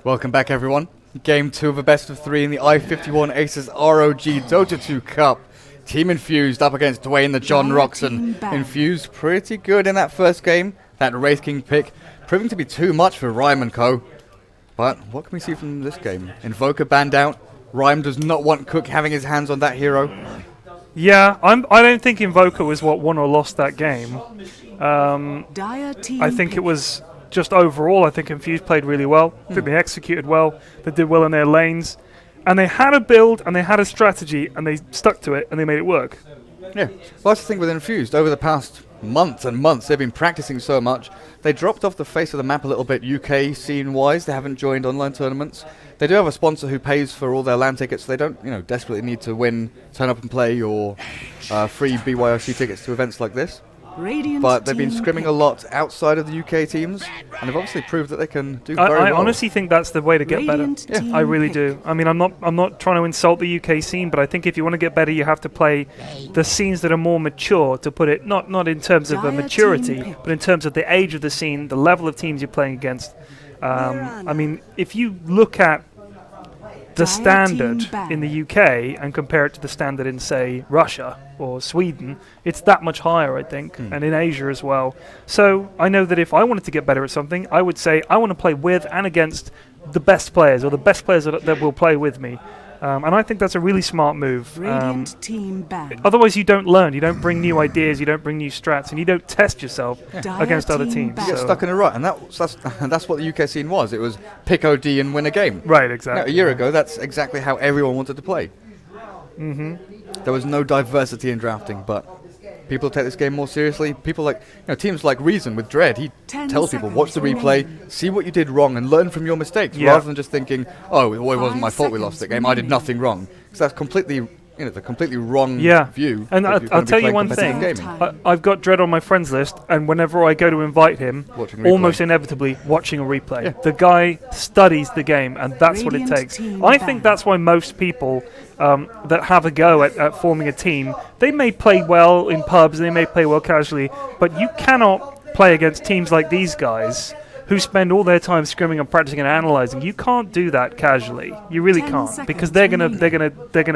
Welcome back, everyone. Game 2 of a best of 3 in the I-51 Asus ROG Dota 2 Cup. Team Infused up against Dwayne the John Rockson. Infused pretty good in that first game. That Wraith King pick proving to be too much for Rhyme and co. But what can we see from this game? Invoker banned out. Rhyme does not want Cook having his hands on that hero. Yeah, I don't think Invoker was what won or lost that game. I think it was just overall, I think Infused played really well. I think they executed well. They did well in their lanes. And they had a build, and they had a strategy, and they stuck to it, and they made it work. Yeah, well, that's the thing with Infused. Over the past months and months, they've been practicing so much. They dropped off the face of the map a little bit UK scene-wise. They haven't joined online tournaments. They do have a sponsor who pays for all their LAN tickets, so they don't, desperately need to win, turn up and play, or free BYOC tickets to events like this. But they've been scrimming a lot outside of the UK teams, and they've obviously proved that they can do very well. I honestly think that's the way to get better. Yeah. I really do. I mean, I'm not trying to insult the UK scene, but I think if you want to get better, you have to play the scenes that are more mature. To put it not in terms of maturity, but in terms of the age of the scene, the level of teams you're playing against. I mean, if you look at the standard in the UK and compare it to the standard in, say, Russia or Sweden, it's that much higher, I think, and in Asia as well. So I know that if I wanted to get better at something, I would say I want to play with and against the best players, or the best players that will play with me. And I think that's a really smart move. Otherwise, you don't learn. You don't bring new ideas. You don't bring new strats, and you don't test yourself against other teams. You get stuck in a rut, and that's what the UK scene was. It was pick OD and win a game. Right, exactly. Now, a year ago, that's exactly how everyone wanted to play. There was no diversity in drafting, but people take this game more seriously. People like, teams like Reason with Dread. He tells people, watch the replay, see what you did wrong, and learn from your mistakes, rather than just thinking, oh, it wasn't my fault we lost the game. I did nothing wrong. Because that's completely, the completely wrong view. And I'll tell you one thing. I've got Dread on my friends list, and whenever I go to invite him, almost inevitably watching a replay. Yeah. The guy studies the game, and that's what it takes. I think that's why most people that have a go at forming a team, they may play well in pubs, they may play well casually, but you cannot play against teams like these guys who spend all their time scrimming and practicing and analyzing. You can't do that casually. You really can't, because they're gonna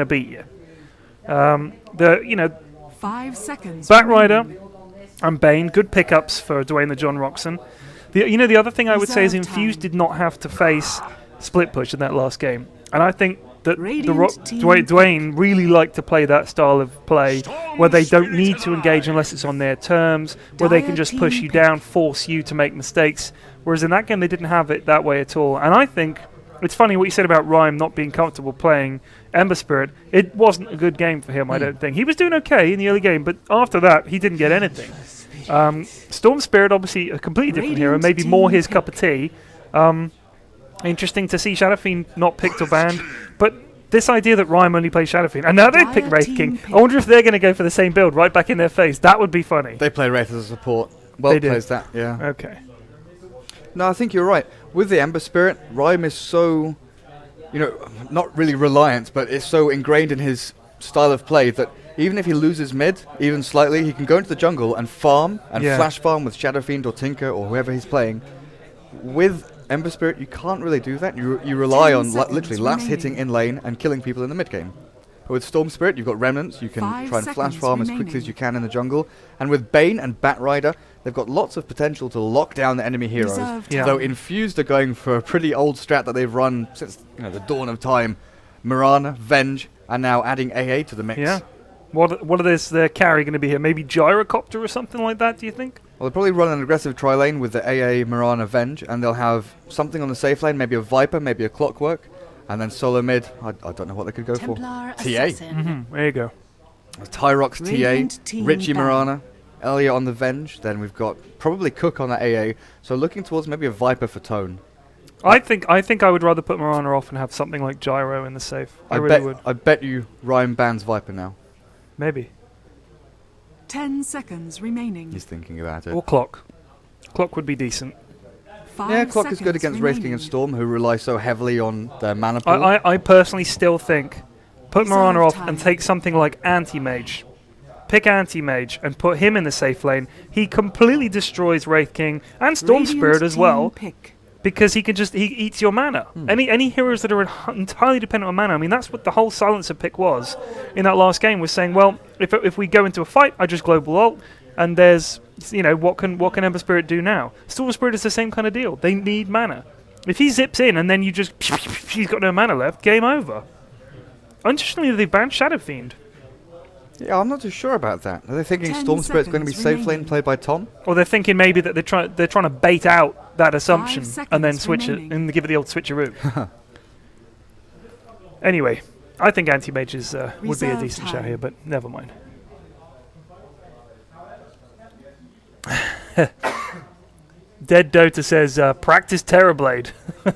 beat you. 5 seconds. Batrider and Bane, good pickups for Dwayne the John Rockson. The other thing I would say is Infused did not have to face split push in that last game, and I think that Dwayne really liked to play that style of play where they don't need to engage unless it's on their terms, where they can just push you down, force you to make mistakes. Whereas in that game, they didn't have it that way at all. And I think it's funny what you said about Rhyme not being comfortable playing Ember Spirit. It wasn't a good game for him, I don't think. He was doing okay in the early game, but after that, he didn't get anything. Storm Spirit, obviously a completely different hero, maybe more his cup of tea. Interesting to see Shadow Fiend not picked or banned, but this idea that Rhyme only plays Shadow Fiend, and now they pick Wraith King, I wonder if they're going to go for the same build right back in their face. That would be funny. They play Wraith as a support. Well plays that, yeah. Okay. No, I think you're right. With the Ember Spirit, Rhyme is so, not really reliant, but it's so ingrained in his style of play that even if he loses mid, even slightly, he can go into the jungle and farm, and flash farm with Shadow Fiend or Tinker or whoever he's playing. With Ember Spirit, you can't really do that. You rely on literally last hitting in lane and killing people in the mid game. But with Storm Spirit, you've got Remnants. You can try and flash farm as quickly as you can in the jungle. And with Bane and Batrider, they've got lots of potential to lock down the enemy heroes. Though Infused are going for a pretty old strat that they've run since the dawn of time. Mirana, Venge, and now adding AA to the mix. Yeah. What is their carry going to be here? Maybe Gyrocopter or something like that, do you think? Well, they'll probably run an aggressive tri-lane with the AA, Mirana, Venge, and they'll have something on the safe lane, maybe a Viper, maybe a Clockwork, and then solo mid, I don't know what they could go Templar for. TA. There you go. Tyrox, TA, Richie, Mirana, Elia on the Venge, then we've got probably Cook on the AA, so looking towards maybe a Viper for Tone. I think I would rather put Mirana off and have something like Gyro in the safe. I really would. I bet you Ryan bans Viper now. Maybe. 10 seconds remaining. He's thinking about it. Or Clock. Clock would be decent. Yeah, Clock is good against Wraith King and Storm, who rely so heavily on their mana pool. I personally still think put Mirana off and take something like Anti-Mage. Pick Anti-Mage and put him in the safe lane. He completely destroys Wraith King and Storm Spirit as well. Because he eats your mana. Any heroes that are entirely dependent on mana. I mean, that's what the whole silencer pick was in that last game. Was saying, well, if we go into a fight, I just global ult, and there's what can Ember Spirit do now? Storm Spirit is the same kind of deal. They need mana. If he zips in and then you just she's got no mana left, game over. Interestingly, they banned Shadow Fiend. Yeah, I'm not too sure about that. Are they thinking Storm Spirit's going to be safe lane played by Tom? Or they're thinking maybe that they're trying to bait out that assumption and then switch it and give it the old switcheroo. Anyway, I think anti-mage would be a decent shout here, but never mind. Dead Dota says, practice Terrorblade.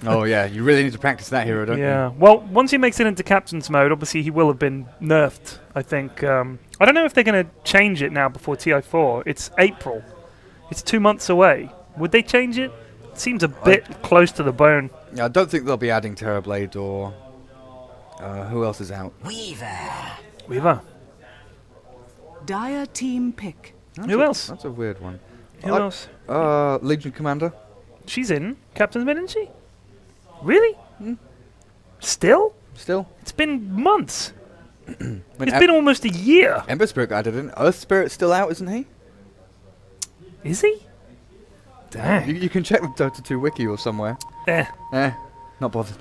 Oh yeah, you really need to practice that hero, don't you? Yeah, well, once he makes it into Captain's mode, obviously he will have been nerfed, I think. I don't know if they're going to change it now before TI4. It's April. It's 2 months away. Would they change it? It seems a bit close to the bone. Yeah, I don't think they'll be adding Terrorblade or... who else is out? Weaver. Dire team pick. Who else? That's a weird one. Who else? Legion Commander. She's in Captain's mid, isn't she? Really? Still? Still. It's been months. It's been almost a year. Ember Spirit got added in. Earth Spirit's still out, isn't he? Is he? Dang. You can check the Dota 2 wiki or somewhere. Not bothered.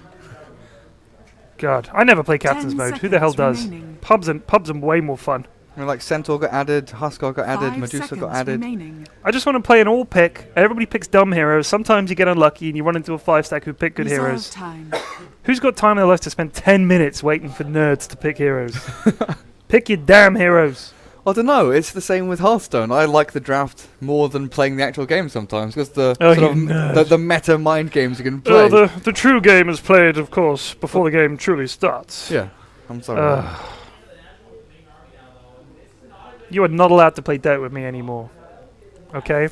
God, I never play Captain's mode. Who the hell does? Remaining. Pubs are way more fun. I mean, like Centaur got added, Huskar got added, 5 Medusa got seconds added. remaining. I just want to play an all pick. Everybody picks dumb heroes. Sometimes you get unlucky and you run into a 5-stack who pick good Reserve heroes. time. Who's got time in their life to spend 10 minutes waiting for nerds to pick heroes? Pick your damn heroes. I don't know, it's the same with Hearthstone. I like the draft more than playing the actual game sometimes, because the meta mind games you can play. The true game is played, of course, before the game truly starts. Yeah, I'm sorry. You are not allowed to play Dota with me anymore. Okay?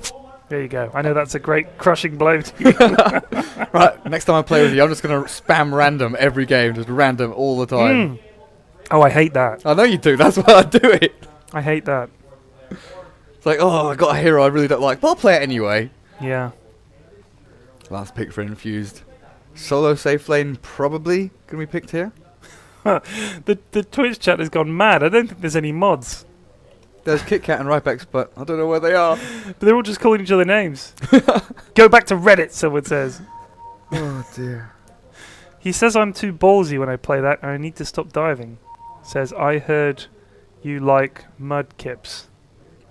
There you go. I know that's a great crushing blow to you. Right, next time I play with you, I'm just going to spam random every game, just random all the time. Oh, I hate that. I know you do, that's why I do it. I hate that. It's like, oh, I got a hero I really don't like, but I'll play it anyway. Yeah. Last pick for Infused. Solo safe lane probably going to be picked here. The Twitch chat has gone mad. I don't think there's any mods. There's KitKat and Ripex, but I don't know where they are. But they're all just calling each other names. Go back to Reddit, someone says. Oh, dear. He says I'm too ballsy when I play that, and I need to stop diving. Says, I heard you like mud kips.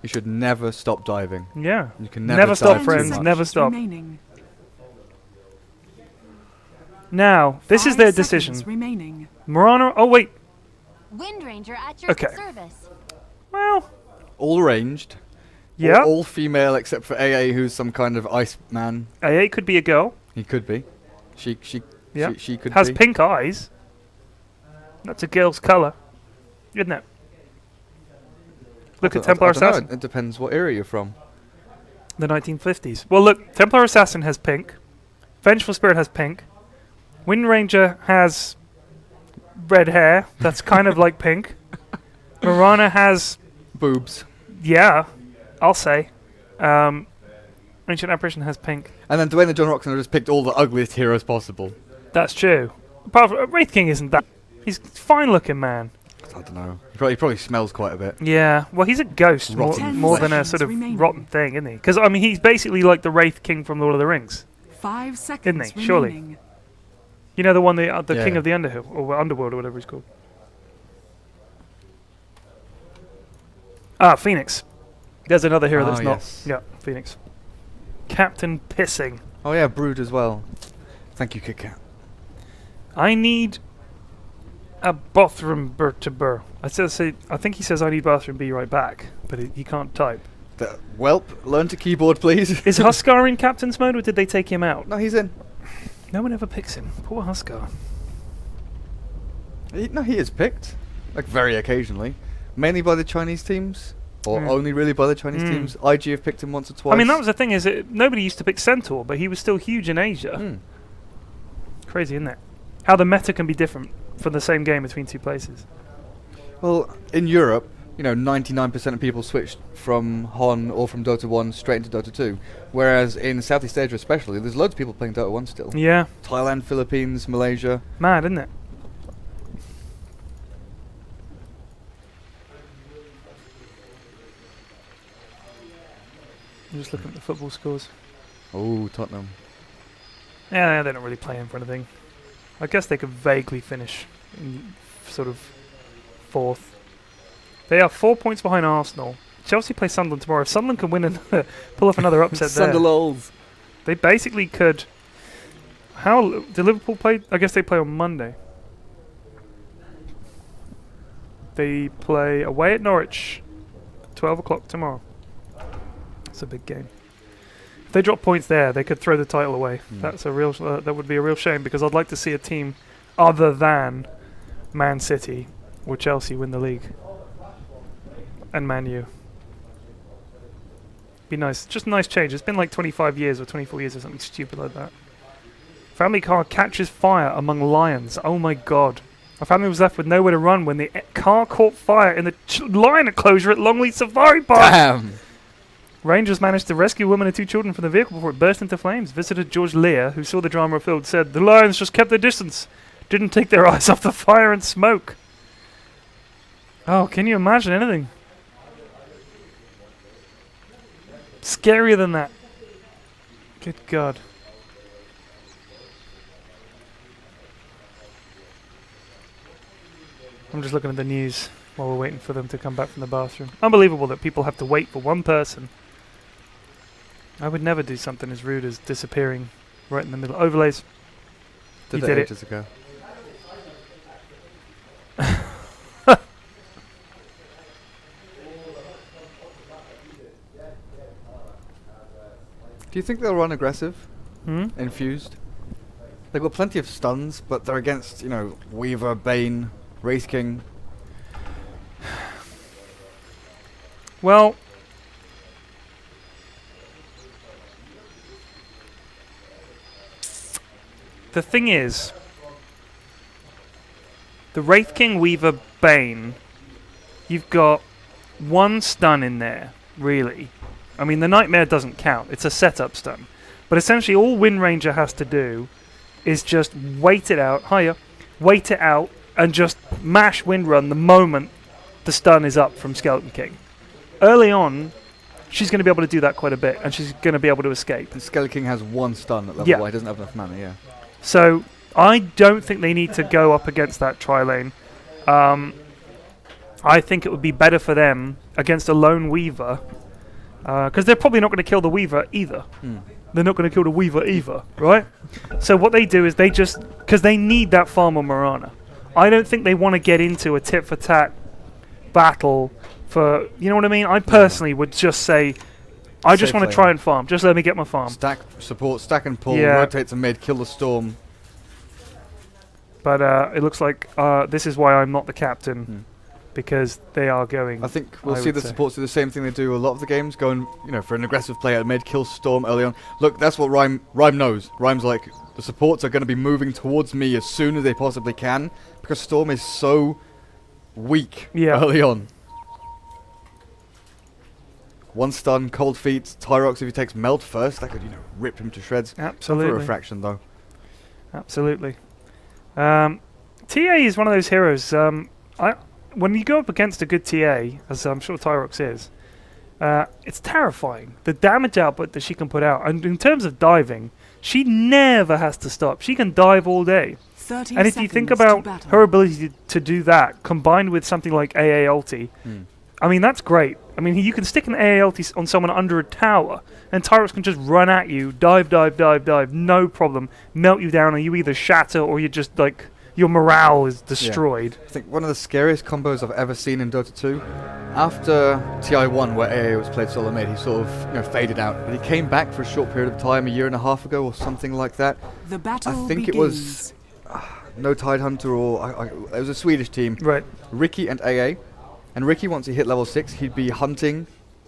You should never stop diving. Yeah. You can Never stop, dive too friends. much. Never stop. Remaining. Now, this is 5 their seconds decision. remaining. Morana... Oh, wait. Wind Ranger at your Okay. service. Well, All ranged. yeah. All female except for AA, who's some kind of ice man. AA could be a girl. He could be. She could Has be. pink eyes. That's a girl's colour. Isn't it? Look at Templar I don't know, Assassin. it depends what era you're from. The 1950s. Well, look, Templar Assassin has pink. Vengeful Spirit has pink. Wind Ranger has red hair. That's kind of like pink. Morana has... Boobs. Yeah, I'll say. Ancient Apparition has pink. And then Dwayne and John Rockson have just picked all the ugliest heroes possible. That's true. Apart from, Wraith King isn't that... He's a fine-looking man. I don't know. He probably smells quite a bit. Yeah, well, he's a ghost Rotten more than a flesh. sort of Remaining. rotten thing, isn't he? Because, I mean, he's basically like the Wraith King from Lord of the Rings. 5 seconds Isn't he? Surely. remaining. You know, the one, the Yeah. King of the Underhill, or Underworld, or whatever he's called. Ah, Phoenix. There's another hero that's not. Yes. Yeah, Phoenix. Captain Pissing. Oh yeah, Brood as well. Thank you, KitKat. I need a bathroom burr. I think he says I need bathroom be right back, but he can't type. Welp, learn to keyboard, please. Is Huskar in Captain's mode, or did they take him out? No, he's in. No one ever picks him. Poor Huskar. No, he is picked. Like, very occasionally. Mainly by the Chinese teams. Or Mm. only really by the Chinese teams. IG have picked him once or twice. I mean, that was the thing, is nobody used to pick Centaur, but he was still huge in Asia. Mm. Crazy, isn't it? How the meta can be different for the same game between two places. Well, in Europe, 99% of people switched from Hon or from Dota 1 straight into Dota 2. Whereas in Southeast Asia especially, there's loads of people playing Dota 1 still. Yeah. Thailand, Philippines, Malaysia. Mad, isn't it? I'm just looking at the football scores. Oh, Tottenham. Yeah, they're not really playing for anything. I guess they could vaguely finish in sort of 4th. They are 4 points behind Arsenal. Chelsea play Sunderland tomorrow. If Sunderland can win and pull off another upset there, Sunderlols. they basically could. How do Liverpool play? I guess they play on Monday. They play away at Norwich, 12 o'clock tomorrow. It's a big game. If they drop points there, they could throw the title away. That's a real. That would be a real shame because I'd like to see a team other than Man City or Chelsea win the league, and Man U. Be nice. Just a nice change. It's been like 25 years or 24 years or something stupid like that. Family car catches fire among lions. Oh my god. My family was left with nowhere to run when the car caught fire in the lion enclosure at Longleat Safari Park. Damn. Rangers managed to rescue a woman and 2 children from the vehicle before it burst into flames. Visitor George Lear, who saw the drama unfold, said, "The lions just kept their distance. Didn't take their eyes off the fire and smoke." Oh, can you imagine anything scarier than that? Good God. I'm just looking at the news while we're waiting for them to come back from the bathroom. Unbelievable that people have to wait for one person. I would never do something as rude as disappearing right in the middle. Overlays. Did You that did ages ago. Do you think they'll run aggressive? Infused? They've got plenty of stuns, but they're against, Weaver, Bane, Wraith King. Well, the thing is, the Wraith King, Weaver, Bane, you've got one stun in there, really. I mean, the Nightmare doesn't count. It's a setup stun. But essentially, all Wind Ranger has to do is just wait it out, wait it out, and just mash Wind Run the moment the stun is up from Skeleton King. Early on, she's going to be able to do that quite a bit, and she's going to be able to escape. And Skeleton King has one stun at level 1. He doesn't have enough mana, yeah. So, I don't think they need to go up against that tri-lane. I think it would be better for them against a lone Weaver, because they're probably not going to kill the Weaver either. They're not going to kill the Weaver either, right? So what they do is they just... Because they need that farm on Mirana. I don't think they want to get into a tit-for-tat battle for... You know what I mean? I personally would just say, I just want to try and farm. Just let me get my farm. Stack, support, stack and pull, rotate to mid, kill the storm. But it looks like this is why I'm not the captain. Because they are going. I think we'll see the supports do the same thing they do a lot of the games, going for an aggressive play at mid, kill Storm early on. Look, that's what Rhyme knows. Rhyme's like, the supports are going to be moving towards me as soon as they possibly can, because Storm is so weak early on. One stun, cold feet, Tyrox if he takes Melt first, that could rip him to shreds. Absolutely. Not for refraction though. Absolutely. TA is one of those heroes. When you go up against a good TA, as I'm sure Tyrox is, it's terrifying. The damage output that she can put out. And in terms of diving, she never has to stop. She can dive all day. And if you think about her ability to do that, combined with something like AA ulti, I mean, that's great. I mean, you can stick an AA ulti on someone under a tower, and Tyrox can just run at you, dive, no problem, melt you down, and you either shatter or you just, like... Your morale is destroyed. Yeah. I think one of the scariest combos I've ever seen in Dota 2, after TI1, where AA was played solo mid, he sort of faded out. But he came back for a short period of time, a year and a half ago or something like that. The battle I think begins. It was no Tidehunter or it was a Swedish team. Right. Ricky and AA. And Ricky, once he hit level 6, he'd be hunting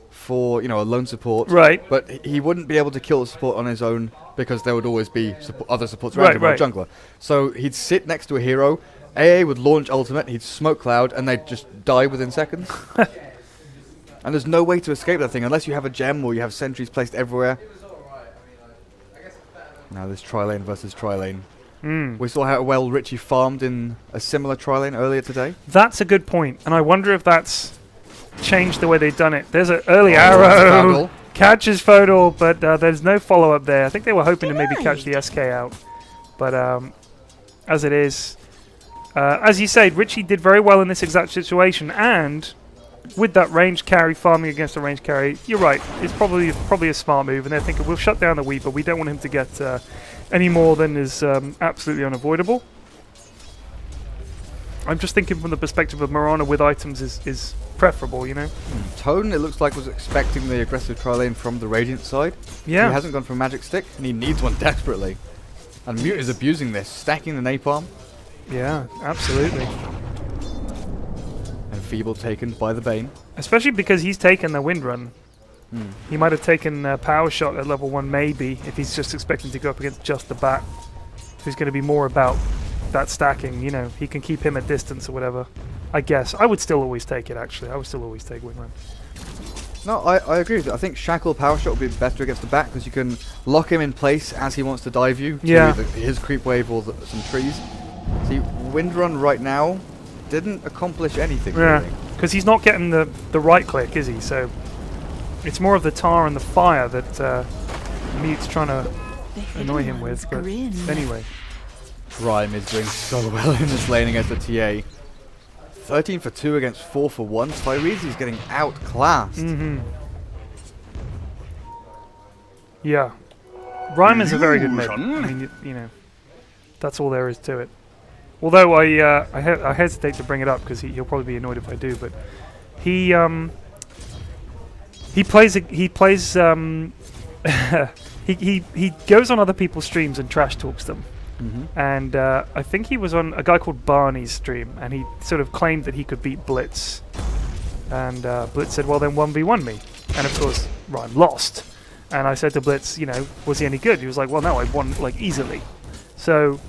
for, a lone support. Right. But he wouldn't be able to kill the support on his own because there would always be other supports around him, or a jungler. So he'd sit next to a hero, AA would launch ultimate, he'd smoke cloud, and they'd just die within seconds. And there's no way to escape that thing unless you have a gem or you have sentries placed everywhere. Now this tri-lane versus tri-lane. We saw how well Richie farmed in a similar tri-lane earlier today. That's a good point, and I wonder if that's changed the way they've done it. There's an early arrow. Catches Fodor, but there's no follow-up there. I think they were hoping to maybe catch the SK out. But as it is, as you said, Richie did very well in this exact situation, and with that range carry, farming against a range carry, you're right, it's probably a smart move, and they're thinking, we'll shut down the Weeper, we don't want him to get any more than is absolutely unavoidable. I'm just thinking from the perspective of Mirana with items is preferable, you know? Tone, it looks like, was expecting the aggressive tri-lane from the Radiant side. Yeah. He hasn't gone for a magic stick, and he needs one desperately. And Mute is abusing this, stacking the napalm. Yeah, absolutely. And Feeble taken by the Bane. Especially because he's taken the Wind Run. He might have taken Power Shot at level 1 maybe, if he's just expecting to go up against just the Bat, who's going to be more about that stacking, you know, he can keep him at distance or whatever. I guess. I would still always take it, actually. I would still always take Wind Run. No, I agree with you. I think Shackle Power Shot would be better against the Bat because you can lock him in place as he wants to dive you to either his creep wave or some trees. See, Wind Run right now didn't accomplish anything. Yeah, because he's not getting the right click, is he? So it's more of the tar and the fire that Mute's trying to annoy him with. But anyway. Rhyme is doing so well in this lane against the TA. 13 for 2 against 4 for 1. Tyreezy's getting outclassed. Yeah. Rhyme is a very good mid. I mean, you know, that's all there is to it. Although I hesitate to bring it up because he'll probably be annoyed if I do, but he he goes on other people's streams and trash talks them. And I think he was on a guy called Barney's stream, and he sort of claimed that he could beat Blitz. And Blitz said, well, then 1v1 me. And of course, Rhyme lost. And I said to Blitz, you know, was he any good? He was like, well, no, I won, like, easily. So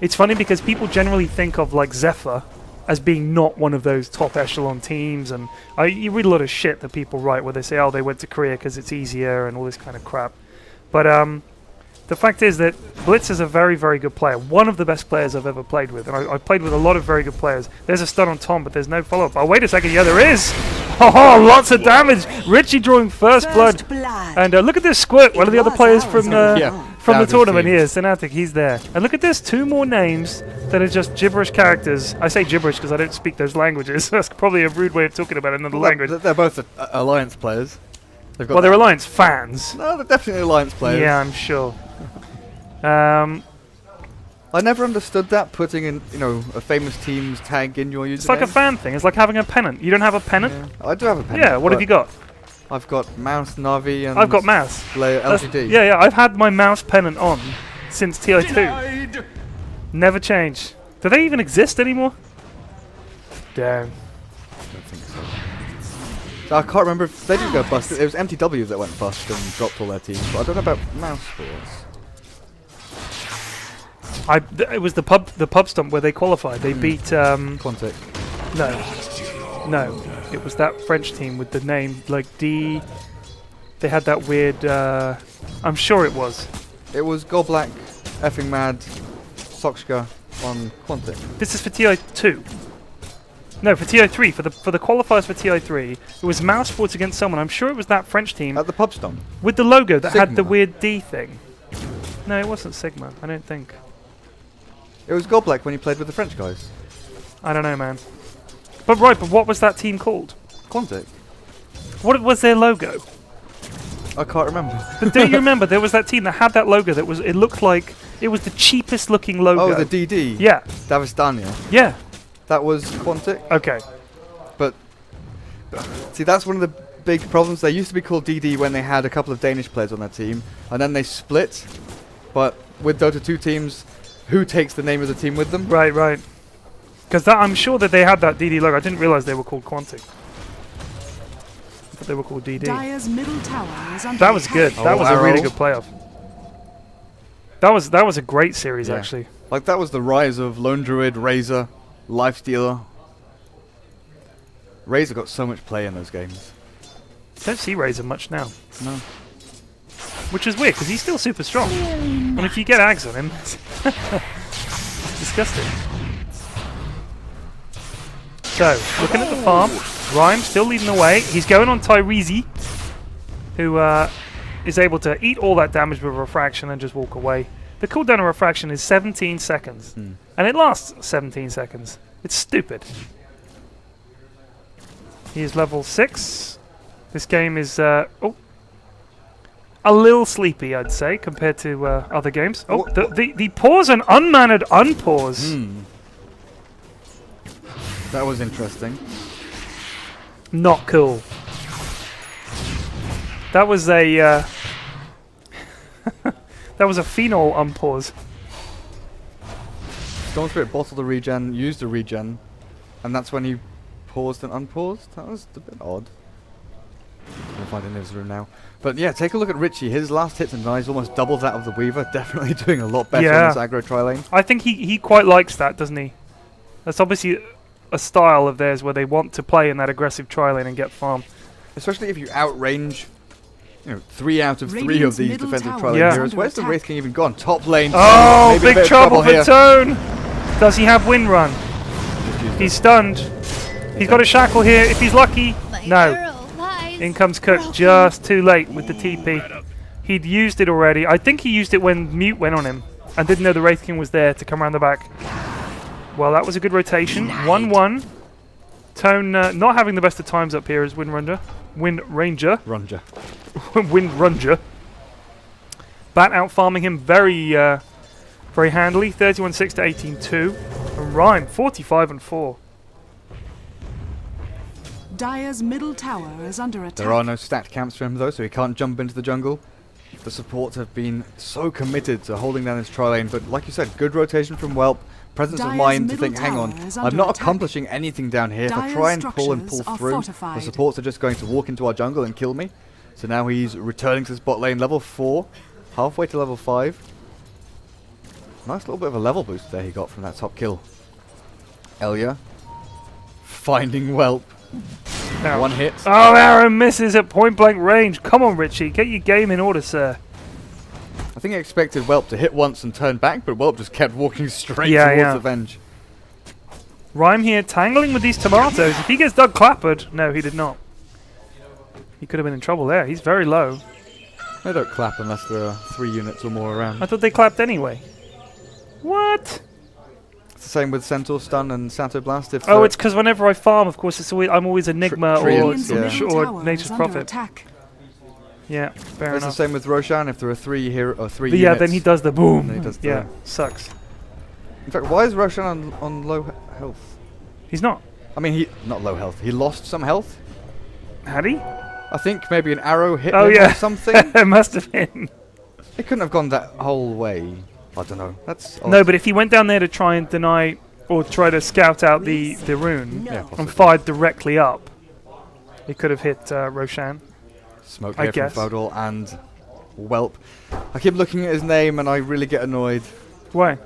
it's funny because people generally think of, like, Zephyr as being not one of those top echelon teams. And you read a lot of shit that people write where they say, oh, they went to Korea because it's easier and all this kind of crap. But the fact is that Blitz is a very, very good player. One of the best players I've ever played with. And I've played with a lot of very good players. There's a stun on Tom, but there's no follow-up. Oh, wait a second. Yeah, there is. Oh, lots of damage. Richie drawing first blood. And look at this Squirt. One of the other players from the tournament here. Synatic, he's there. And look at this. 2 more names that are just gibberish characters. I say gibberish because I don't speak those languages. That's probably a rude way of talking about another language. They're both Alliance players. Well, they're Alliance fans. No, they're definitely Alliance players. Yeah, I'm sure. I never understood that, putting in, you know, a famous team's tag in your username. It's like a fan thing. It's like having a pennant. You don't have a pennant? Yeah. I do have a pennant. Yeah, what have you got? I've got Mouse, Navi, and... I've got Mouse. LGD. Yeah, I've had my Mouse pennant on since TI2. Never changed. Do they even exist anymore? Damn. I don't think so. So I can't remember if they didn't go bust. It was MTW that went bust and dropped all their teams, but I don't know about Mouse Force. It was the pub stump where they qualified. They beat Quantic. No, it was that French team with the name like D. They had that weird. I'm sure it was. It was Goblack, effing mad, Sokshka on Quantic. This is for TI2. No, for TI3. For the qualifiers for TI3, it was Mouse Sports against someone. I'm sure it was that French team At the pub stomp. with the logo that had the Sigma. weird D thing. No, it wasn't Sigma. I don't think. It was Goblack when he played with the French guys. I don't know, man. But what was that team called? Quantic. What was their logo? I can't remember. But do you remember there was that team that had that logo that was? It looked like it was the cheapest looking logo. Oh, the DD. Yeah. Davistania. Yeah. That was Quantic. Okay. But see, that's one of the big problems. They used to be called DD when they had a couple of Danish players on their team, and then they split. But with Dota 2 teams, who takes the name of the team with them? Right. Because I'm sure that they had that DD logo. I didn't realize they were called Quantic. I thought they were called DD. Dire's middle tower is under That was good. attack. That was a really Arrow. good playoff. That was a great series, actually. Like, that was the rise of Lone Druid, Razor, Lifestealer. Razor got so much play in those games. Don't see Razor much now. No. Which is weird, because he's still super strong. And if you get Ags on him, it's disgusting. So, looking at the farm, Rhyme still leading the way. He's going on Tyrese, who is able to eat all that damage with Refraction and just walk away. The cooldown of Refraction is 17 seconds. And it lasts 17 seconds. It's stupid. He is level 6. This game is a little sleepy, I'd say, compared to other games. Oh, the pause and unmannered unpause. That was interesting. Not cool. That was a that was a phenol unpause. Storm Spirit bottled the regen, used the regen, and that's when he paused and unpaused. That was a bit odd. We'll find in his room now. But yeah, take a look at Richie. His last hits and dies almost double that of the Weaver. Definitely doing a lot better in this aggro tri-lane. I think he quite likes that, doesn't he? That's obviously a style of theirs where they want to play in that aggressive tri-lane and get farm. Especially if you outrange, 3 out of 3 of these defensive tri-lane heroes. Where's the Wraith King even gone? Top lane. Oh, big trouble for Tone! Does he have Wind Run? He's stunned. He's got a shackle here. If he's lucky, no. In comes Cook just too late with the TP. He'd used it already. I think he used it when Mute went on him and didn't know the Wraith King was there to come around the back. Well, that was a good rotation. 1-1. Tone not having the best of times up here as Wind Ranger. Wind Ranger. Bat out farming him very very handily. 31-6 to 18-2. And Rhyme 45-4. Dire's middle tower is under attack. There are no stacked camps for him though, so he can't jump into the jungle. The supports have been so committed to holding down his tri-lane, but like you said, good rotation from Whelp. Presence of mind to think, hang on, I'm not accomplishing anything down here. If I try and pull through, the supports are just going to walk into our jungle and kill me. So now he's returning to the bot lane, level 4, halfway to level 5. Nice little bit of a level boost there he got from that top kill. Elia finding Whelp. Now, 1 hit. Oh, arrow misses at point blank range. Come on, Richie, get your game in order, sir. I think I expected Whelp to hit once and turn back, but Whelp just kept walking straight towards the Venge. Rhyme here tangling with these tomatoes. If he gets Doug clappered, no, he did not. He could have been in trouble there. He's very low. They don't clap unless there are 3 units or more around. I thought they clapped anyway. What? It's the same with Centaur Stun and Sato Blast. If it's because whenever I farm, of course, I'm always Enigma or Nature's Prophet. Attack. Yeah, fair it's enough. the same with Roshan. If there are 3 units. Yeah, then he does the boom. Then he does sucks. In fact, why is Roshan on low health? He's not. I mean, not low health. He lost some health. Had he? I think maybe an arrow hit him or something. It must have been. It couldn't have gone that whole way. I don't know. That's odd. No, but if he went down there to try and deny or try to scout out the rune and fired directly up, he could have hit Roshan. Smoke here from Fodor and Whelp. I keep looking at his name and I really get annoyed. Why?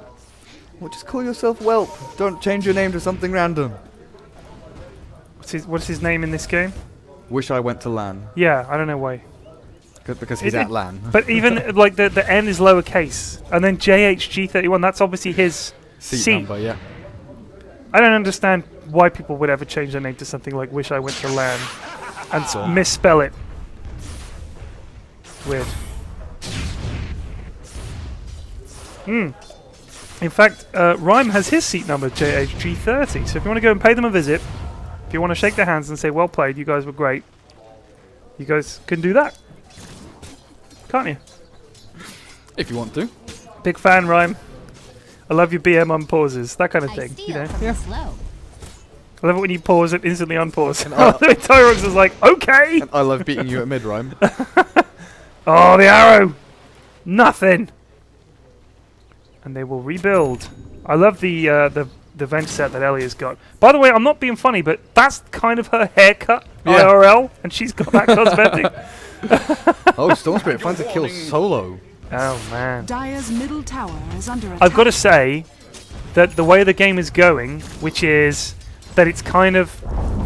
Well, just call yourself Whelp. Don't change your name to something random. What's his name in this game? Wish I went to LAN. Yeah, I don't know why. Because he's at LAN. But even like the N is lowercase, and then JHG31. That's obviously his seat number. Yeah. I don't understand why people would ever change their name to something like "Wish I Went to LAN" and misspell it. Weird. In fact, Rhyme has his seat number, JHG30. So if you want to go and pay them a visit, if you want to shake their hands and say, well played, you guys were great, you guys can do that. Can't you? If you want to. Big fan, Rhyme. I love your BM unpauses, that kind of thing. You know? Yeah. I love it when you pause and instantly unpause. Tyrox is like, okay! And I love beating you at mid, Rhyme. Oh, the arrow! Nothing! And they will rebuild. I love the Venge set that Ellie's got. By the way, I'm not being funny, but that's kind of her haircut, IRL, and she's got that cosmetic. Oh, Storm Spirit finds a kill solo. Oh, man. Dire's middle tower is under attack. I've got to say, that the way the game is going, which is that it's kind of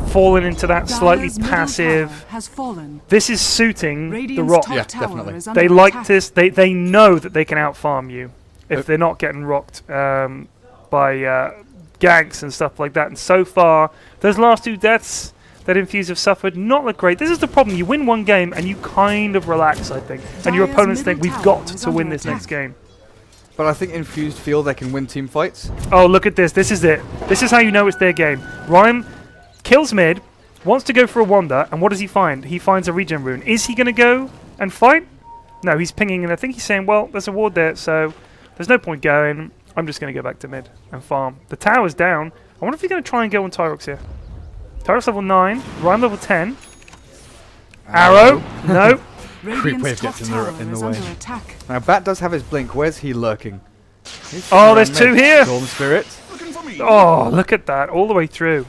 fallen into that slightly Dire's middle passive. tower has fallen. This is suiting the Radiant's rock. top Yeah, tower definitely. is under They like attack. this. They know that they can outfarm you if they're not getting rocked by ganks and stuff like that. And so far, those last 2 deaths that Infused have suffered, not look great. This is the problem. You win one game and you kind of relax, I think. And your Dire's opponents think, middle we've got tower is to win under this next attack. game. But I think Infused feel they can win team fights. Oh, look at this. This is it. This is how you know it's their game. Rhyme kills mid, wants to go for a wander, and what does he find? He finds a regen rune. Is he going to go and fight? No, he's pinging, and I think he's saying, well, there's a ward there, so there's no point going. I'm just going to go back to mid and farm. The tower's down. I wonder if he's going to try and go on Tyrox here. Tyrox level 9, Rhyme level 10. Arrow. No. Radiant's wave top gets tower in the is way. under attack. Now, Bat does have his blink. Where's he lurking? He's Oh, sitting there's around 2 mid. here. Storm Spirit. Oh, look at that. All the way through.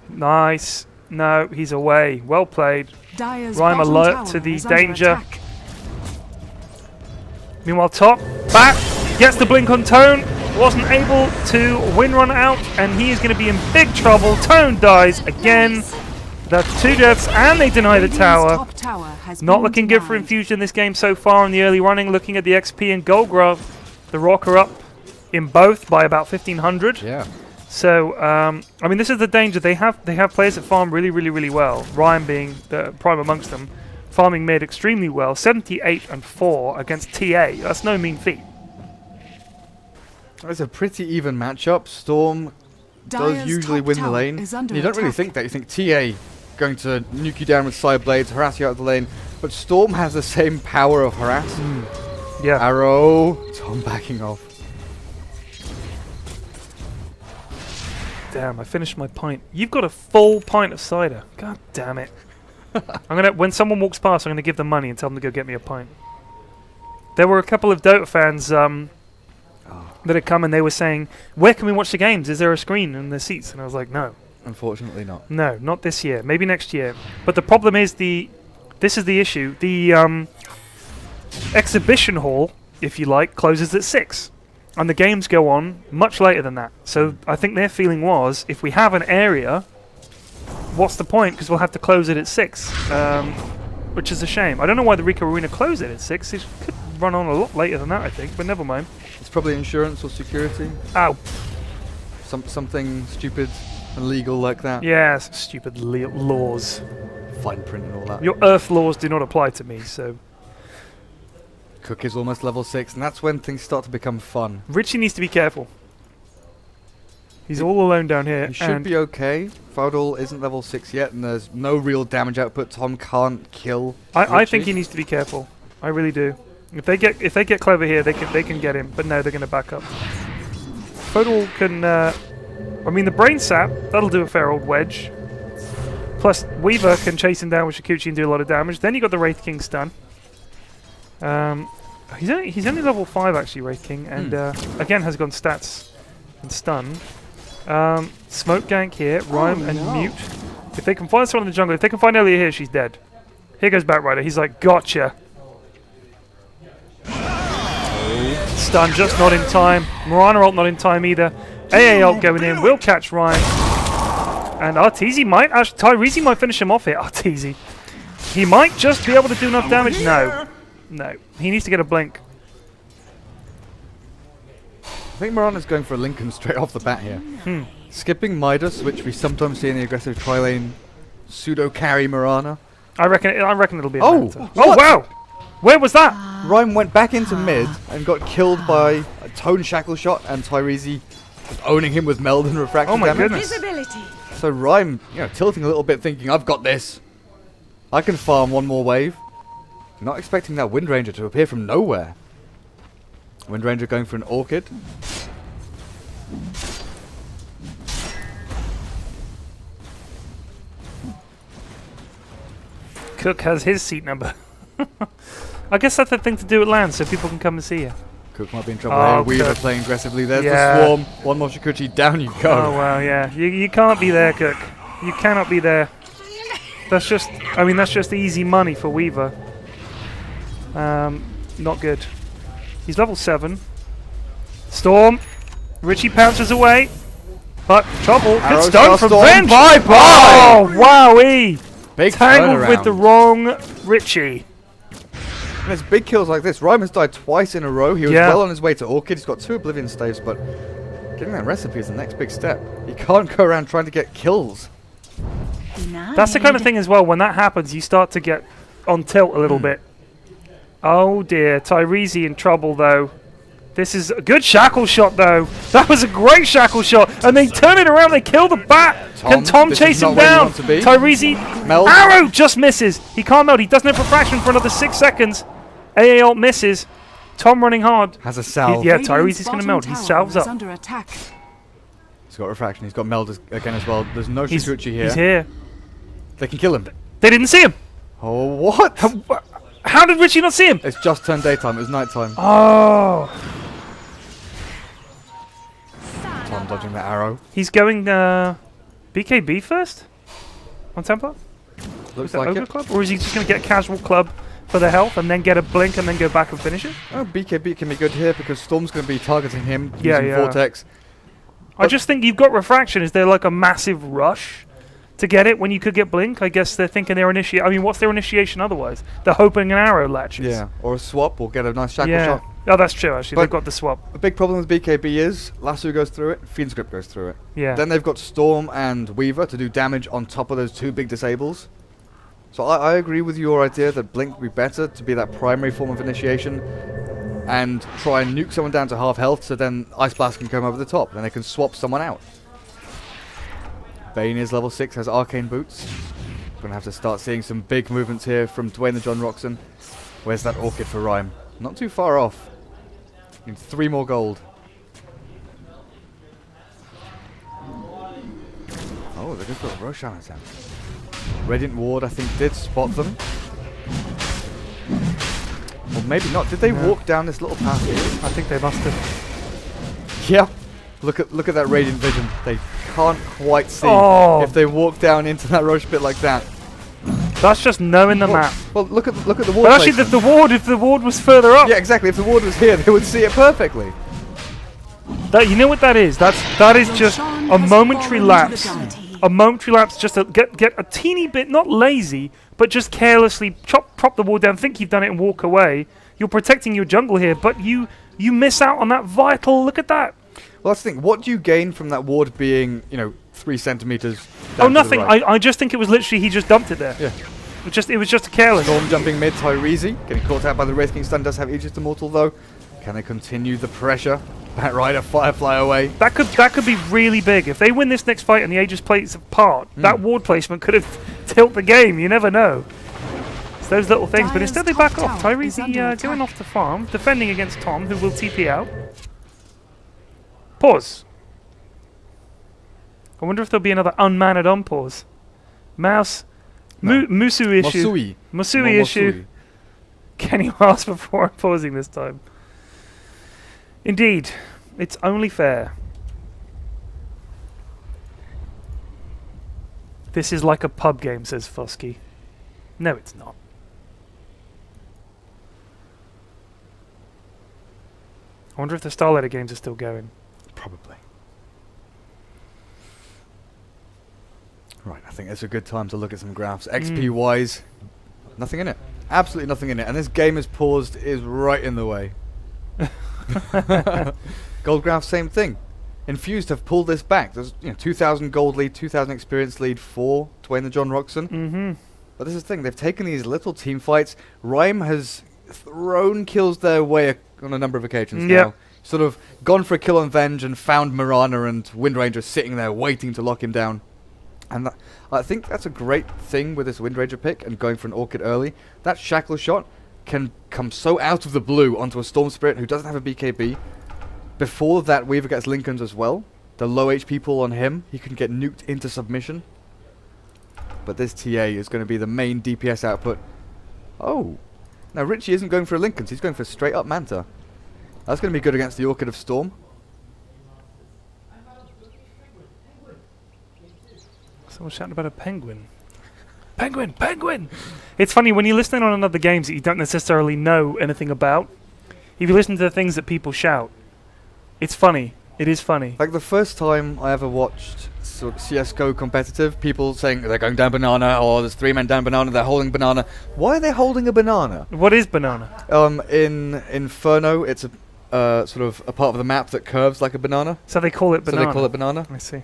Nice. No, he's away. Well played. Dire's Rhyme bottom alert tower to the is under danger. attack. Meanwhile, top, back, gets the blink on Tone, wasn't able to win run out, and he is going to be in big trouble. Tone dies again. That's 2 deaths, and they deny the Radiant's tower. top tower has Not been looking good for denied. Infused in this game so far in the early running. Looking at the XP and gold graph, the Rock are up in both by about 1,500. Yeah. So, I mean, this is the danger. They have players that farm really well. Ryan being the prime amongst them, farming mid extremely well. 78 and 4 against TA. That's no mean feat. It's a pretty even matchup. Storm does Dire's usually top win the tower lane. is under You don't really attack. think that. You think TA going to nuke you down with side blades, harass you out of the lane. But Storm has the same power of harass. Yeah. Arrow. Tom backing off. Damn, I finished my pint. You've got a full pint of cider. God damn it. When someone walks past, I'm gonna give them money and tell them to go get me a pint. There were a couple of Dota fans that had come and they were saying, where can we watch the games? Is there a screen in the seats? And I was like, no. Unfortunately not. No, not this year. Maybe next year. But the problem is this is the issue. The exhibition hall, if you like, closes at 6. And the games go on much later than that. So I think their feeling was, if we have an area, what's the point? Because we'll have to close it at 6. Which is a shame. I don't know why the Rico Arena closed it at 6. It could run on a lot later than that, I think. But never mind. It's probably insurance or security. Ow. Something stupid and legal like that. Yeah, stupid laws. Fine print and all that. Your Earth laws do not apply to me, so... Cook is almost level 6, and that's when things start to become fun. Richie needs to be careful. He's all alone down here. He should and be okay. Faudal isn't level 6 yet, and there's no real damage output. Tom can't kill. I think Richie. he needs to be careful. I really do. If they get clever here, they can get him. But no, they're going to back up. Faudal can. I mean, the brain sap that'll do a fair old wedge. Plus, Weaver can chase him down with Shikuchi and do a lot of damage. Then you got the Wraith King stun. He's only level 5 actually, Wraith King, and again has gone stats and stun. Smoke gank here, Rhyme and Mute. If they can find someone in the jungle, if they can find Elia here, she's dead. Here goes Batrider. He's like, gotcha. Stun just not in time. Mirana ult not in time either. AA ult going in. Will catch Rhyme. And Arteezy might actually, Tyrese might finish him off here. Arteezy. He might just be able to do enough damage. No. No. He needs to get a blink. I think Mirana's going for a Lincoln straight off the bat here. Skipping Midas, which we sometimes see in the aggressive tri-lane pseudo carry Mirana. I reckon it'll be a Oh, Manta. what? Oh wow! Where was that? Rhyme went back into mid and got killed by a Tone Shackle shot, and Tyrese was owning him with Meld and Refraction Oh my damage. goodness. Visibility. So Rhyme, tilting a little bit, thinking, I've got this. I can farm one more wave. Not expecting that Wind Ranger to appear from nowhere. Wind Ranger going for an Orchid. Cook has his seat number. I guess that's the thing to do at LAN, so people can come and see you. Cook might be in trouble Oh, here. Weaver Cook. playing aggressively. There's Yeah. the swarm. One more Shikuchi. Down you go. Oh wow, yeah. You can't be there, Cook. You cannot be there. That's just easy money for Weaver. Not good. He's level 7. Storm. Richie pounces away. But trouble. Arrow Good stun from Storm. Venge. Bye-bye. Oh, wowee. Big Tangled turnaround. with the wrong Richie. And it's big kills like this. Rhyme has died twice in a row. He was Yeah. well on his way to Orchid. He's got 2 Oblivion staves, but getting that recipe is the next big step. You can't go around trying to get kills. That's the kind of thing as well. When that happens, you start to get on tilt a little bit. Oh dear. Tyrese in trouble, though. This is a good shackle shot, though. That was a great shackle shot. And they turn it around. They kill the bat. Can Tom this chase is him not where you down? want to be. Tyrese. Meld. Arrow just misses. He can't meld. He doesn't have refraction for another 6 seconds. AA ult misses. Tom running hard. Has a salve. Yeah, Tyrese is going to meld. He salves up. Under attack. He's got refraction. He's got meld again as well. There's no Shikuchi here. He's here. They can kill him. They didn't see him. Oh, what? How did Richie not see him? It's just turned daytime. It was nighttime. Oh. Tom dodging that arrow. He's going BKB first? On Templar? Looks Is that like Ogre it. Club? Or is he just going to get a casual club for the health and then get a blink and then go back and finish it? Oh, BKB can be good here because Storm's going to be targeting him Yeah, using yeah. Vortex. I just think you've got refraction. Is there like a massive rush to get it when you could get blink? I guess they're thinking they're initiate. I mean, what's their initiation otherwise? They're hoping an arrow latches. Yeah, or a swap will get a nice shackle Yeah. shot. Oh, that's true, actually. But- They've got the swap. The big problem with BKB is Lasso goes through it, Fiend Script goes through it. Yeah. Then they've got Storm and Weaver to do damage on top of those 2 big disables. So I agree with your idea that Blink would be better to be that primary form of initiation and try and nuke someone down to half health so then Ice Blast can come over the top and they can swap someone out. Bane is level 6, has Arcane Boots. Gonna have to start seeing some big movements here from Dwayne the John Rockson. Where's that Orchid for Rhyme? Not too far off. Need 3 more gold. Oh, they've just got Roshan attempt. Radiant Ward, I think, did spot them. Or maybe not. Did they walk down this little path here? I think they must have. Yeah. Look at that Radiant Vision. They can't quite see Oh. if they walk down into that Roche pit like that. That's just knowing the map. Well, look at the ward. But actually, placement. if the ward was further up, Yeah, exactly. If the ward was here, they would see it perfectly. that, you know what that is? That is just a momentary lapse. A momentary lapse, just to get a teeny bit, not lazy, but just carelessly prop the ward down, think you've done it and walk away. You're protecting your jungle here, but you miss out on that vital. Look at that. Well, that's the thing. What do you gain from that ward being, 3 centimeters? Oh, down to the nothing. right? I just think it was literally he just dumped it there. Yeah. It was just a careless. Storm jumping mid, Tyrese getting caught out by the Wraith King stun. Does have Aegis Immortal though. Can they continue the pressure? Bat Rider, Firefly away. That could be really big if they win this next fight and the Aegis plates apart. That ward placement could have tilt the game. You never know. It's those little things, but instead they back off. Tyrese going off the farm, defending against Tom, who will TP out. Pause. I wonder if there'll be another unmanned unpause. Mouse. No. Musu issue. Musui issue. Can you ask before pausing this time? Indeed. It's only fair. This is like a pub game, says Fosky. No, it's not. I wonder if the Starlighter games are still going. Probably. Right, I think it's a good time to look at some graphs. XP wise, nothing in it. Absolutely nothing in it. And this game is paused, is right in the way. Gold graph, same thing. Infused have pulled this back. There's 2,000 gold lead, 2,000 experience lead for Dwayne the John Rockson. Mm-hmm. But this is the thing, they've taken these little team fights. Rhyme has thrown kills their way on a number of occasions now. Sort of gone for a kill on Venge and found Mirana and Windranger sitting there waiting to lock him down. And I think that's a great thing with this Windranger pick and going for an Orchid early. That Shackle shot can come so out of the blue onto a Storm Spirit who doesn't have a BKB. Before that, Weaver gets Lincolns as well. The low HP pull on him, he can get nuked into submission. But this TA is going to be the main DPS output. Oh, now Richie isn't going for Lincolns, he's going for straight up Manta. That's going to be good against the Orchid of Storm. Someone shouting about a penguin. Penguin! Penguin! It's funny, when you're listening on other games that you don't necessarily know anything about, if you listen to the things that people shout, it's funny. It is funny. Like the first time I ever watched sort of CS:GO competitive, people saying they're going down banana, or there's 3 men down banana, they're holding banana. Why are they holding a banana? What is banana? In Inferno, it's a sort of a part of the map that curves like a banana. So they call it banana. So they call it banana. I see.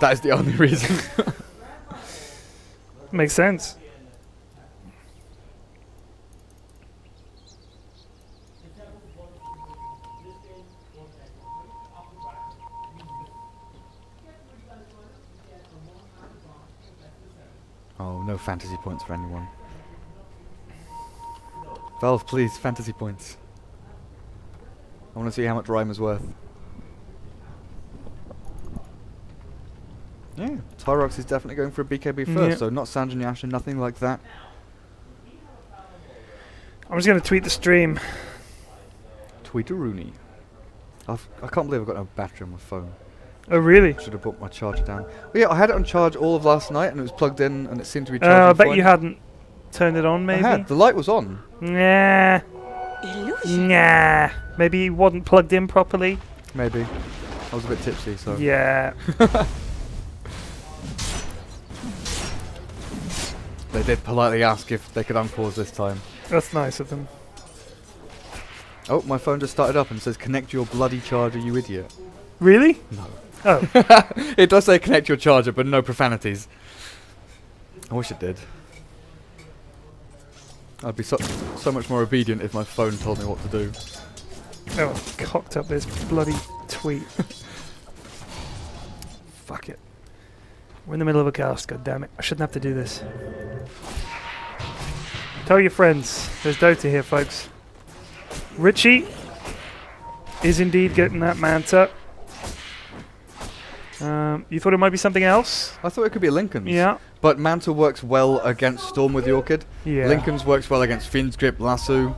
That is the only reason. Makes sense. Oh, no fantasy points for anyone. Valve, please, fantasy points. I want to see how much Rhyme is worth. Yeah, Tyrox is definitely going for a BKB first, Yep. so not Sanjin Yashin, nothing like that. I'm just going to tweet the stream. Tweeteroonie. I can't believe I've got no battery on my phone. Oh, really? Should have put my charger down. Well, yeah, I had it on charge all of last night, and it was plugged in, and it seemed to be charging I bet fine. you hadn't turned it on, maybe? I had. The light was on. Nah. Nah. Maybe it wasn't plugged in properly? Maybe. I was a bit tipsy, so... Yeah. They did politely ask if they could unpause this time. That's nice of them. Oh, my phone just started up and says, connect your bloody charger, you idiot. Really? No. Oh. It does say connect your charger, but no profanities. I wish it did. I'd be so much more obedient if my phone told me what to do. Oh, cocked up this bloody tweet. Fuck it. We're in the middle of a cast, god damn it. I shouldn't have to do this. Tell your friends. There's Dota here, folks. Richie is indeed getting that Manta. You thought it might be something else? I thought it could be Lincoln's. Yeah. But Manta works well against Storm with the Orchid. Yeah. Lincoln's works well against Fiend's Grip, Lasso,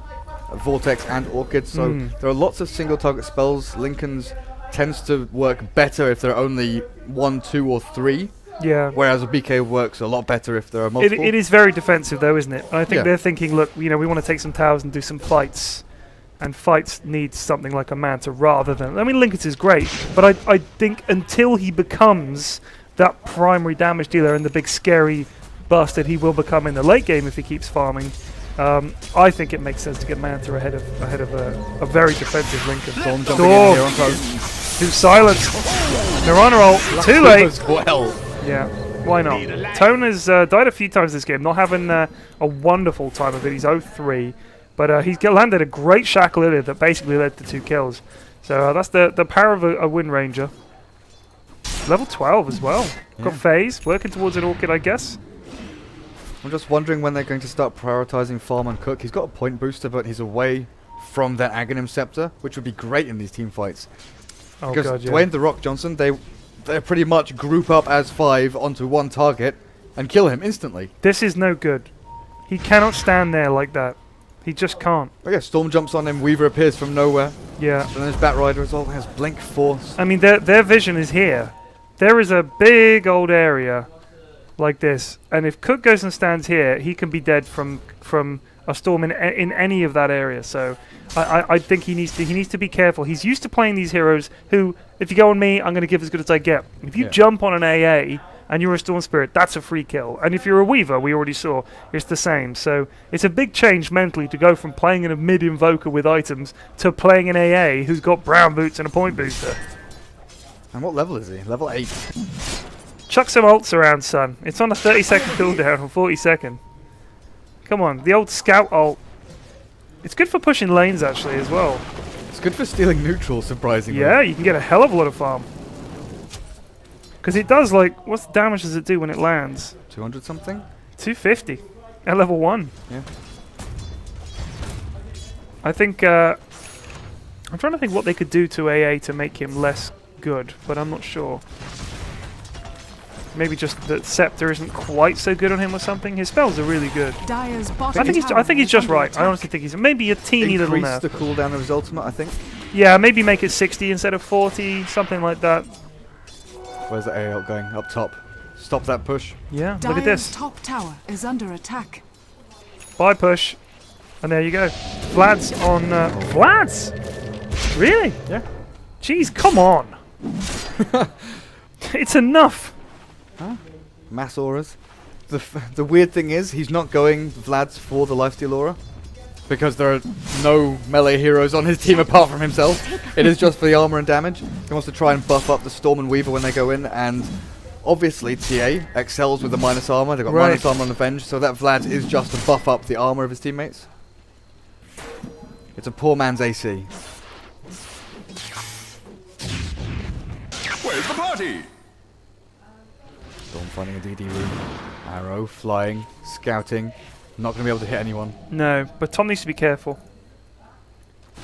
Vortex and Orchid. So there are lots of single target spells. Lincoln's tends to work better if there are only 1, 2 or 3. Yeah. Whereas a BK works a lot better if there are multiple. It is very defensive though, isn't it? I think Yeah. they're thinking, look, we want to take some towers and do some fights. And fights need something like a Manta rather than... I mean, Lincoln's is great, but I think until he becomes that primary damage dealer and the big scary bastard he will become in the late game if he keeps farming, I think it makes sense to get Manta ahead of a very defensive Lincoln. Storm jumping in here on close. Too silent. They're on a roll. Too late. As well. Yeah, why not? Tone has died a few times this game, not having a wonderful time of it. He's 0-3. But he's landed a great shackle earlier that basically led to 2 kills. So that's the power of a Wind Ranger. Level 12 as well. Yeah. Got phase, working towards an Orchid, I guess. I'm just wondering when they're going to start prioritizing farm and cook. He's got a point booster, but he's away from that Aghanim Scepter, which would be great in these team fights. Oh Because god, yeah. Dwayne the Rock Johnson, they pretty much group up as 5 onto one target and kill him instantly. This is no good. He cannot stand there like that. He just can't. Oh yeah, Storm jumps on him, Weaver appears from nowhere. Yeah. And there's Batrider as well, has Blink Force. I mean, their vision is here. There is a big old area like this, and if Cook goes and stands here, he can be dead from a storm in any of that area. So I think he needs to be careful. He's used to playing these heroes who, if you go on me, I'm going to give as good as I get. If you jump on an AA and you're a Storm Spirit, that's a free kill. And if you're a Weaver, we already saw, it's the same. So it's a big change mentally to go from playing in a mid-invoker with items to playing an AA who's got brown boots and a point booster. And what level is he? Level 8. Chuck some ults around, son. It's on a 30-second cooldown or 40-second. Come on, the old scout ult. It's good for pushing lanes, actually, as well. It's good for stealing neutral, surprisingly. Yeah, you can get a hell of a lot of farm. Because it does, like, what damage does it do when it lands? 200 something? 250 at level 1. Yeah. I think, I'm trying to think what they could do to AA to make him less good, but I'm not sure. Maybe just that Scepter isn't quite so good on him or something. His spells are really good. Dyer's I think he's just right. I honestly think he's maybe a teeny little Increase nerf. the cooldown of his ultimate, I think. Yeah, maybe make it 60 instead of 40, something like that. Where's the AL going? Up top. Stop that push. Yeah, Dyer's look at this. top tower is under attack. Bye push. And there you go. Vlad's on... Vlad's? Really? Yeah. Jeez, come on. It's enough. Huh? Mass auras. The weird thing is, he's not going Vlad's for the lifesteal aura. Because there are no melee heroes on his team apart from himself. It is just for the armor and damage. He wants to try and buff up the Storm and Weaver when they go in, and obviously TA excels with the minus armor. They've got minus armor on Avenge, so that Vlad is just to buff up the armor of his teammates. It's a poor man's AC. Where's the party? Storm finding a DD room. Arrow, flying, scouting. Not going to be able to hit anyone. No, but Tom needs to be careful.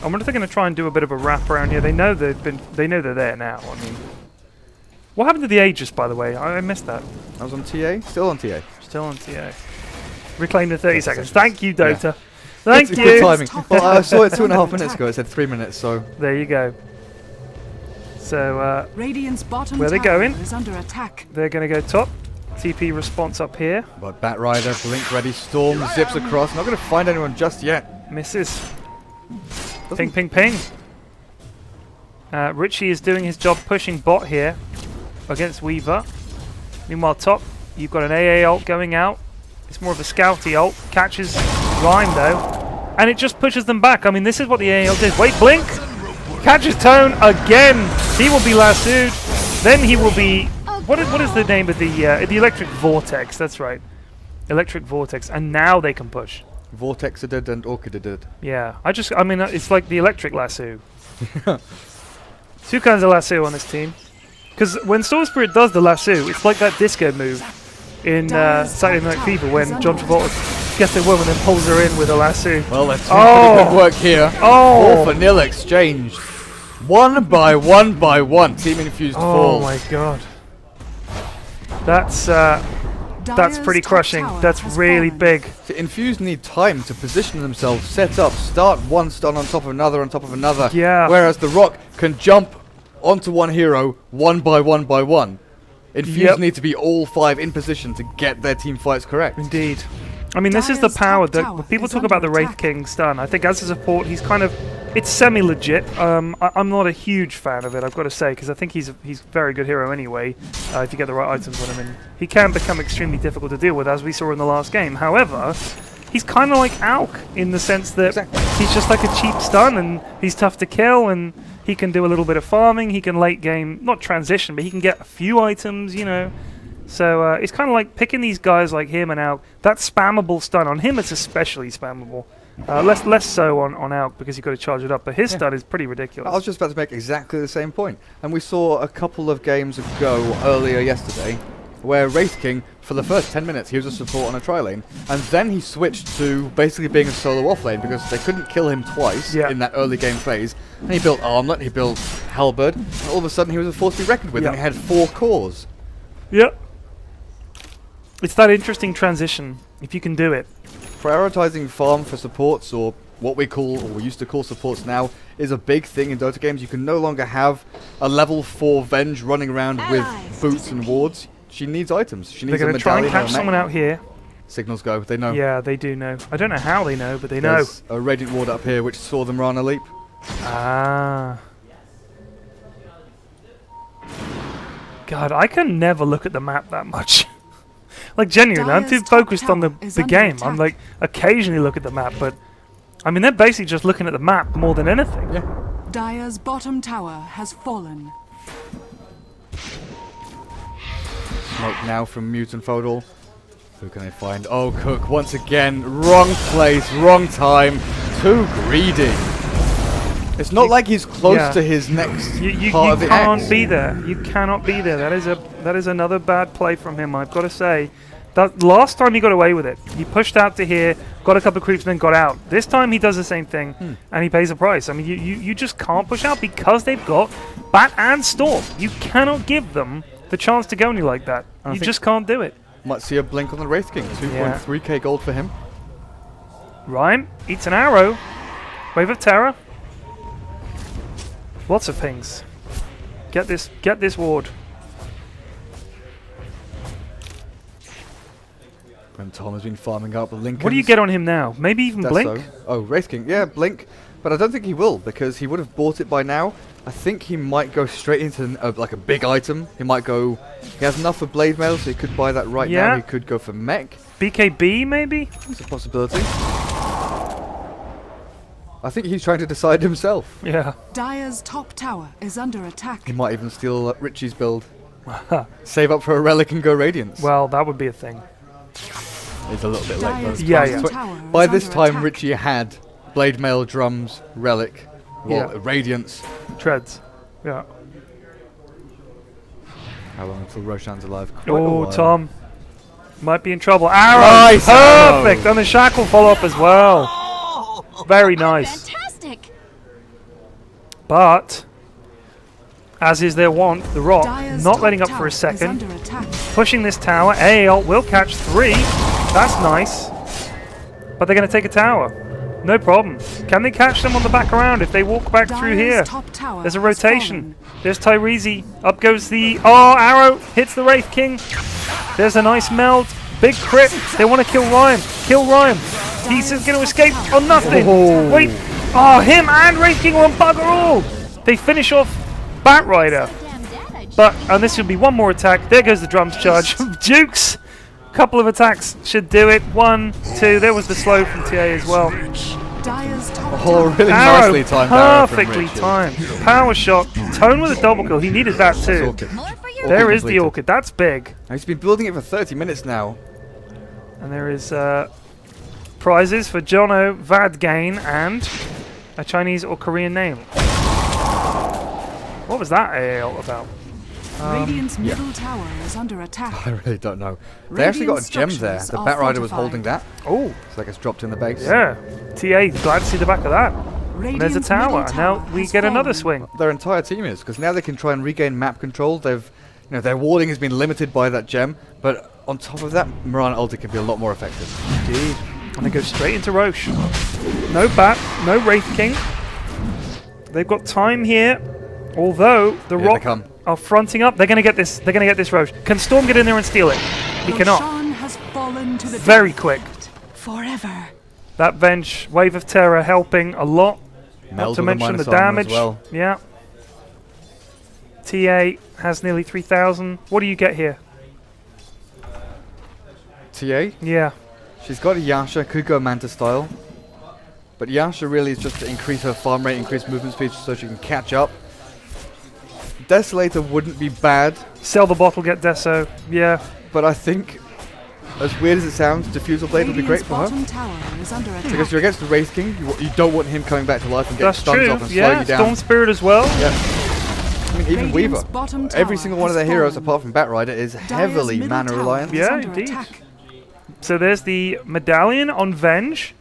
I wonder if they're going to try and do a bit of a wrap around here. They know they're there now. I mean, what happened to the Aegis, by the way? I missed that. I was on TA. Still on TA. Still on TA. Reclaim the 30 seconds. Thank you, Dota. Yeah. Thank Good, you. Good timing. Well, I saw it 2.5 minutes ago. It said 3 minutes. So there you go. So Radiant's bottom where they tower going? is under attack. They're going to go top. TP response up here. but Bat Rider, Blink ready, Storm zips across. Not going to find anyone just yet. Misses. Ping, ping, ping. Richie is doing his job pushing bot here against Weaver. Meanwhile, top, you've got an AA ult going out. It's more of a scouty ult. Catches Rhyme though. And it just pushes them back. I mean, this is what the AA ult did. Wait, Blink! Catches Tone again. He will be lassoed. Then he will be... What is the name of the Electric Vortex? That's right. Electric Vortex. And now they can push. Vortexidid and Orchididid. Yeah. I mean, it's like the electric lasso. Two kinds of lasso on this team. Because when Storm Spirit does the lasso, it's like that disco move in Saturday Night Fever when John Travolta gets a woman and pulls her in with a lasso. Well, that's pretty good work here. Oh! 4 for nil exchange. One by one. Team Infused fall. Oh my god. That's pretty crushing. That's really big. So Infused need time to position themselves, set up, start one stun on top of another. Yeah. Whereas the Rock can jump onto one hero one by one. Infused need to be all 5 in position to get their team fights correct. Indeed. I mean, this is the power that when people talk about the Wraith King stun. I think as a support, he's kind of, it's semi-legit. I'm not a huge fan of it, I've got to say, because I think he's a very good hero anyway. If you get the right items on him, and he can become extremely difficult to deal with, as we saw in the last game. However, he's kind of like Alk in the sense that he's just like a cheap stun, and he's tough to kill, and he can do a little bit of farming. He can late game, not transition, but he can get a few items, you know. So it's kind of like picking these guys like him and Alk. That spammable stun on him, it's especially spammable. Less so on Alk because you've got to charge it up, but his stun is pretty ridiculous. I was just about to make exactly the same point. And we saw a couple of games ago, earlier yesterday, where Wraith King, for the first 10 minutes, he was a support on a tri-lane, and then he switched to basically being a solo off-lane because they couldn't kill him twice in that early game phase. And he built Armlet, he built Halberd, and all of a sudden he was a force to be reckoned with, and he had 4 cores. Yep. It's that interesting transition, if you can do it. Prioritizing farm for supports, or what we used to call supports now, is a big thing in Dota games. You can no longer have a level 4 Venge running around with boots and wards. She needs items. She needs a medallion. They're going to try and catch someone out here. Signals go, they know. Yeah, they do know. I don't know how they know, but they There's know. a Radiant Ward up here which saw them run a leap. Ah. God, I can never look at the map that much. Like, genuinely, I'm too focused on the game. I'm like, occasionally look at the map, but I mean, they're basically just looking at the map more than anything. Yeah. Dire's bottom tower has fallen. Smoke now from Mutant Fodal. Who can I find? Oh, Cook once again. Wrong place, wrong time. Too greedy. It's not like he's close to his next part of the X. You can't be there. You cannot be there. That is another bad play from him, I've got to say. That last time he got away with it. He pushed out to here, got a couple of creeps, and then got out. This time he does the same thing, and he pays a price. I mean, you just can't push out because they've got Bat and Storm. You cannot give them the chance to go any like that. You just can't do it. Might see a blink on the Wraith King. 2.3k gold for him. Rhyme eats an arrow. Wave of Terror. Lots of things. Get this ward. When Tom has been farming up, Lincoln. What do you get on him now? Maybe even Blink? Oh, Wraith King. Yeah, Blink. But I don't think he will, because he would have bought it by now. I think he might go straight into like a big item. He might go... He has enough for blade mail, so he could buy that right now. He could go for mech. BKB, maybe? It's a possibility. I think he's trying to decide himself. Yeah. Dire's top tower is under attack. He might even steal Richie's build. Save up for a relic and go Radiance. Well, that would be a thing. It's a little bit late Dire's though. Yeah, tower By is this under time, attack. Richie had blade mail, drums, relic, well, Yeah. Radiance. Treads. Yeah. How long until Roshan's alive? Quite a Oh, while. Tom. Might be in trouble. Arrow! Nice Perfect! arrow. And the shackle follow-up as well. Very nice. Fantastic. But, as is their wont, the Rock, Dire's not top letting up for tower a is second. under attack. Pushing this tower. AL will catch 3. That's nice. But they're going to take a tower. No problem. Can they catch them on the back around if they walk back through Dire's here? top tower There's a has rotation. fallen. There's Tyrese. Up goes the... Oh, arrow hits the Wraith King. There's a nice meld. Big crit. They want to kill Ryan. Kill Ryan. He's just going to escape on nothing. Oh. Wait. Oh, him and Wraith King are on bugger all. They finish off Bat Rider. Damn damage. But, and this will be one more attack. There goes the drums charge. Jukes. Couple of attacks should do it. 1, 2. There was the slow from TA as well. Dire's top Oh, tower really Arrow, nicely timed arrow from perfectly Richie. timed. Power shot. Tone with a double kill. He needed that That's too. Orchid. More for your There is the completed. Orchid. That's big. He's been building it for 30 minutes now. And there is prizes for Jono Vadgain and a Chinese or Korean name. What was that AL about? Radiant's middle tower is under attack. I really don't know. They actually got a gem Radiant there. structures The are Bat Rider was fortified. holding that. Oh, So that gets dropped in the base. yeah. TA, glad to see the back of that. And there's a Radiant's tower. middle And now tower we has get another fallen. swing. Their entire team is, because now they can try and regain map control. They've, their warding has been limited by that gem, but on top of that, Mirana ulti can be a lot more effective. Indeed. And they go straight into Roche. No Bat, no Wraith King. They've got time here. Although the Here they Rock come. are fronting up, they're going to get this. They're going to get this Roche. Can Storm get in there and steal it? He cannot. Roshan has fallen to the Very depth. quick. Forever. That Venge Wave of Terror helping a lot. Not Meld to with a mention the minus armor damage. as well. Yeah. TA has nearly 3,000. What do you get here? TA, Yeah. she's got a Yasha, could go Manta style. But Yasha really is just to increase her farm rate, increase movement speed so she can catch up. Desolator wouldn't be bad, Sell the bottle, get Deso. Yeah. but I think, as weird as it sounds, Diffusal Blade would be great Radiant's for her. bottom tower is under attack. Because you're against the Wraith King, you don't want him coming back to life and getting That's stuns true. off and slow Yeah. you down. Storm Spirit as well. Yeah. I mean, even Radiant's Weaver. bottom Every tower single one of has their heroes, fallen. apart from Bat Rider, is Dire's heavily middle mana tower reliant. is Yeah, under indeed. attack. So there's the medallion on Venge,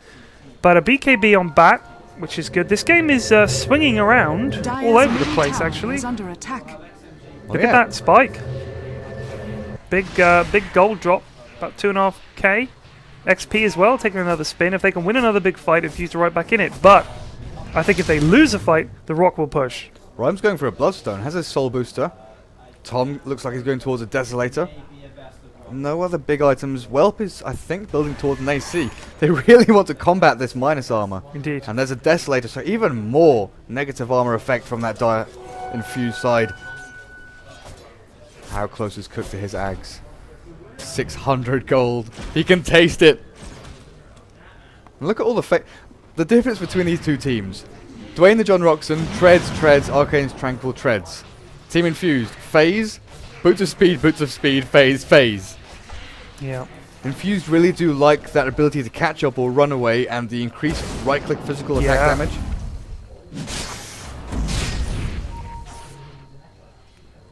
but a BKB on Bat, which is good. This game is swinging around Dire's all over the middle place, tower actually. is under attack. Oh, Look yeah. at that spike. Big gold drop, about 2.5k. XP as well, taking another spin. If they can win another big fight, Infused are right back in it. But I think if they lose a fight, the Rock will push. Rhyme's going for a Bloodstone, has his Soul Booster. Tom looks like he's going towards a Desolator. No other big items. Whelp is, I think, building towards an AC. They really want to combat this minus armor. Indeed. And there's a Desolator, so even more negative armor effect from that dire Infused side. How close is Cook to his Ags? 600 gold. He can taste it. And look at all the difference between these two teams. Dwayne the John Rockson, treads, Arcane's Tranquil, treads. Team Infused, phase, boots of speed, phase. Yeah. Infused really do like that ability to catch up or run away and the increased right-click physical attack Yeah. damage.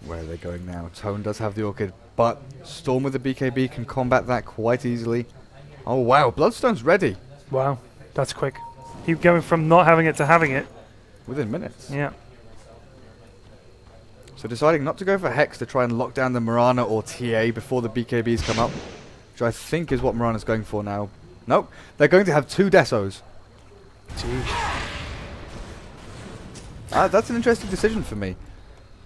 Where are they going now? Tone does have the Orchid, but Storm with the BKB can combat that quite easily. Oh wow, Bloodstone's ready Wow. That's quick. Keep going from not having it to having it. within minutes. Yeah. So deciding not to go for Hex to try and lock down the Mirana or TA before the BKBs come up, which I think is what Mirana's going for now. Nope, they're going to have 2 Desos. That's an interesting decision for me.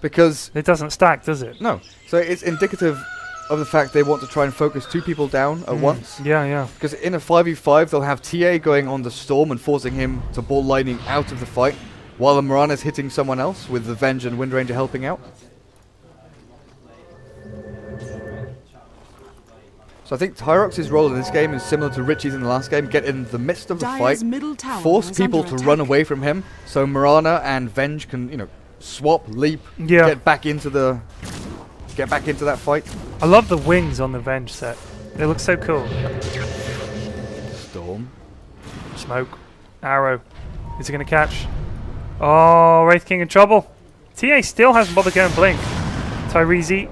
Because, It doesn't stack, does it? no, so it's indicative of the fact they want to try and focus 2 people down at once. Yeah, yeah. Because in a 5v5, they'll have TA going on the Storm and forcing him to ball lightning out of the fight, while the Mirana's hitting someone else, with the Venge and Wind Ranger helping out. So I think Tyrox's role in this game is similar to Richie's in the last game. Get in the midst of the fight, force people to run away from him, so Mirana and Venge can, you know, swap, leap, get back into that fight. I love the wings on the Venge set. They look so cool. Storm. Smoke. Arrow. Is he going to catch? Oh, Wraith King in trouble. TA still hasn't bothered going blink. Tyrese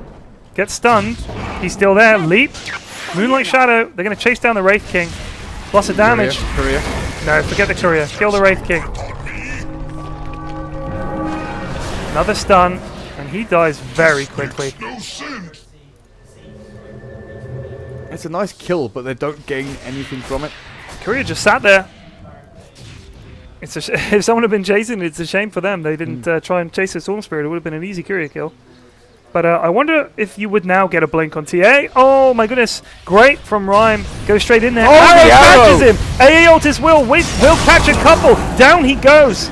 gets stunned. He's still there. Leap. Moonlight Shadow. They're going to chase down the Wraith King. Lots of damage. Courier. No, forget the Courier. Kill the Wraith King. Another stun. And he dies very quickly. It's a nice kill, but they don't gain anything from it. Courier just sat there. It's if someone had been chasing it, it's a shame for them. They didn't try and chase the Storm Spirit. It would have been an easy Courier kill. But I wonder if you would now get a blink on TA. Oh my goodness. Great from Rhyme. Goes straight in there. Oh, Arrow catches Arrow. him. AA ultis will catch a couple. Down he goes.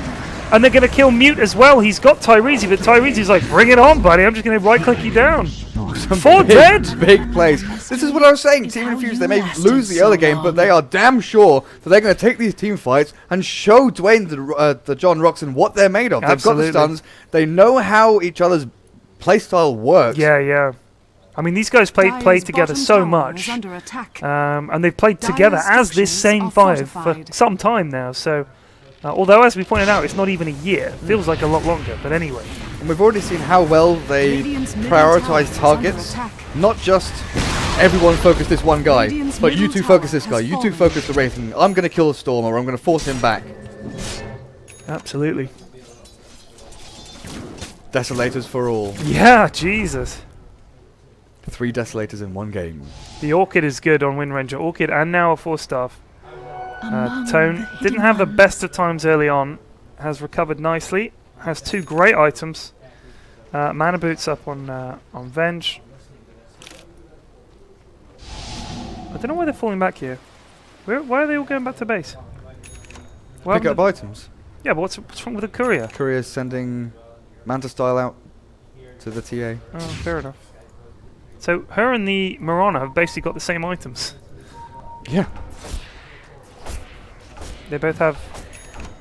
And they're going to kill Mute as well. He's got Tyrese, but Tyrese's like, bring it on, buddy. I'm just going to right-click you down. 4 dead. Big plays. This is what I was saying. Team Infused, they may lose the early game, but they are damn sure that they're going to take these team fights and show Dwayne the John Rockson what they're made of. Absolutely. They've got the stuns. They know how each other's playstyle works. Yeah, yeah. I mean, these guys played together so much. And they've played together as this same 5 for some time now, so... although, as we pointed out, it's not even a year. It feels like a lot longer, but anyway. And we've already seen how well they prioritize targets. Not just everyone focus this one guy, but you two focus this guy. You two focus the Wraith. I'm going to kill the Storm, or I'm going to force him back. Absolutely. Desolators for all. Yeah, Jesus. 3 Desolators in one game. The Orchid is good on Wind Ranger. Orchid and now a 4-staff. Tone didn't have the best of times early on. Has recovered nicely. Has 2 great items. Mana boots up on Venge. I don't know why they're falling back here. Why are they all going back to base? Pick up items. Yeah, but what's wrong with the Courier? Courier's sending Manta Style out to the TA. Oh, fair enough. So her and the Mirana have basically got the same items. Yeah. They both have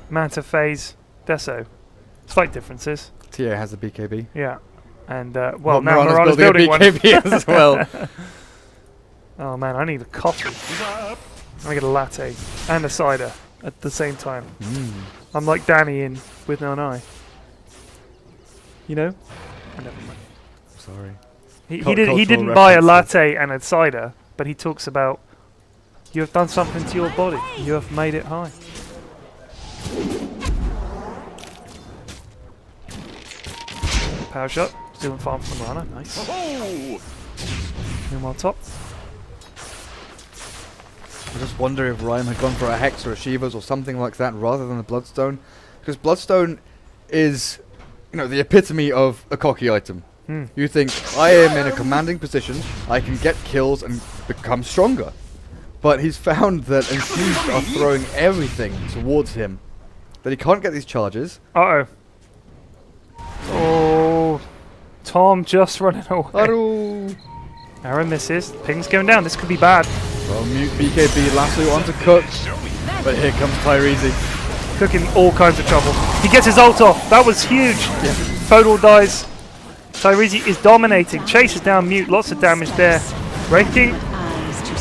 Manta Phase Deso. Slight differences. TA has the BKB. Yeah. And, well, now Mirana's building a BKB as well. Oh man, I need a coffee. I get a latte and a cider at the same time. I'm like Danny in With No Eye. You know? Oh, never mind. Sorry. He didn't buy a latte and a cider, but he talks about you have done something to your body. You have made it high. Power shot. Stealing farm from Rana. Nice. Meanwhile, top. I just wonder if Rhyme had gone for a Hex or a Shivas or something like that rather than a Bloodstone. Because Bloodstone is, you know, the epitome of a cocky item. You think, I am in a commanding position, I can get kills and become stronger. But he's found that Infused are throwing everything towards him. That he can't get these charges. Uh-oh. Oh, Tom just running away. Arrow misses. Ping's going down. This could be bad. Well, Mute BKB lasso onto Cook. But here comes Tyrese. Cook in all kinds of trouble. He gets his ult off. That was huge. Yeah. Fodor dies. Tyrese is dominating. Chases down Mute. Lots of damage there. Wraith King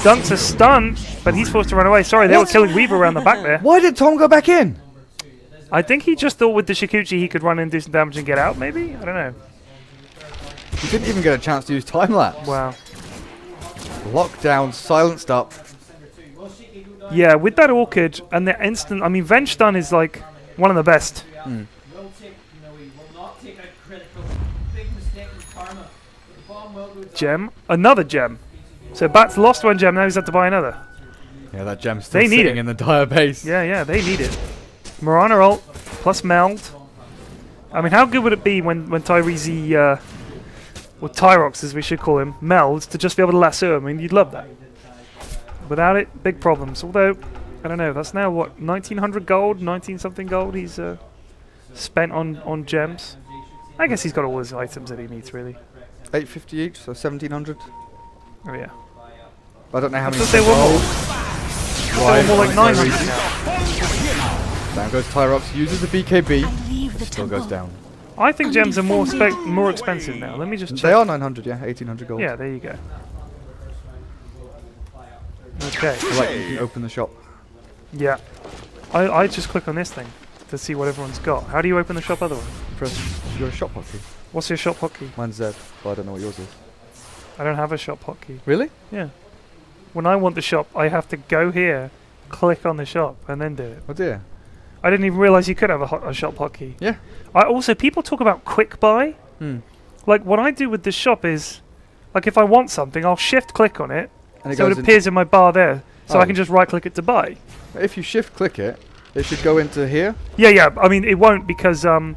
dunks a stun, but he's forced to run away. Sorry, they were killing Weaver around the back there. Why did Tom go back in? I think he just thought with the Shikuchi he could run in, do some damage and get out, maybe? I don't know. He didn't even get a chance to use time lapse. Wow. Lockdown, silenced up. Yeah, with that Orchid and the instant... I mean, Venge stun is like one of the best. Gem. Another gem. So Bat's lost one gem, now he's had to buy another. Yeah, that gem's still sitting in the dire base. Yeah, they need it. Mirana ult plus meld. I mean, how good would it be when Tyrese or Tyrox as we should call him, melds to just be able to lasso him. I mean, you'd love that. Without it, big problems. Although, I don't know, that's now what, 1900 gold, 19 something gold he's spent on gems. I guess he's got all his items that he needs, really. 850 each, so 1700. Oh yeah. I don't know how many. They were more. They were more like 900 now. Down goes Tyrox, uses the BKB, I leave the still goes down. I think gems are more expensive now. Let me just check. They are 900, yeah, 1800 gold. Yeah, there you go. Okay. Like you can open the shop. Yeah. I just click on this thing to see what everyone's got. How do you open the shop otherwise? Press your shop hotkey. What's your shop hotkey? Mine's Z, but I don't know what yours is. I don't have a shop hotkey. Really? Yeah. When I want the shop, I have to go here, click on the shop, and then do it. Oh dear. I didn't even realize you could have a shop hotkey. Yeah. Also, people talk about quick buy. Like, what I do with the shop is, like, if I want something, I'll shift click on it, And so it appears in my bar there, so I can just right click it to buy. If you shift click it, it should go into here. Yeah. I mean, it won't because I'm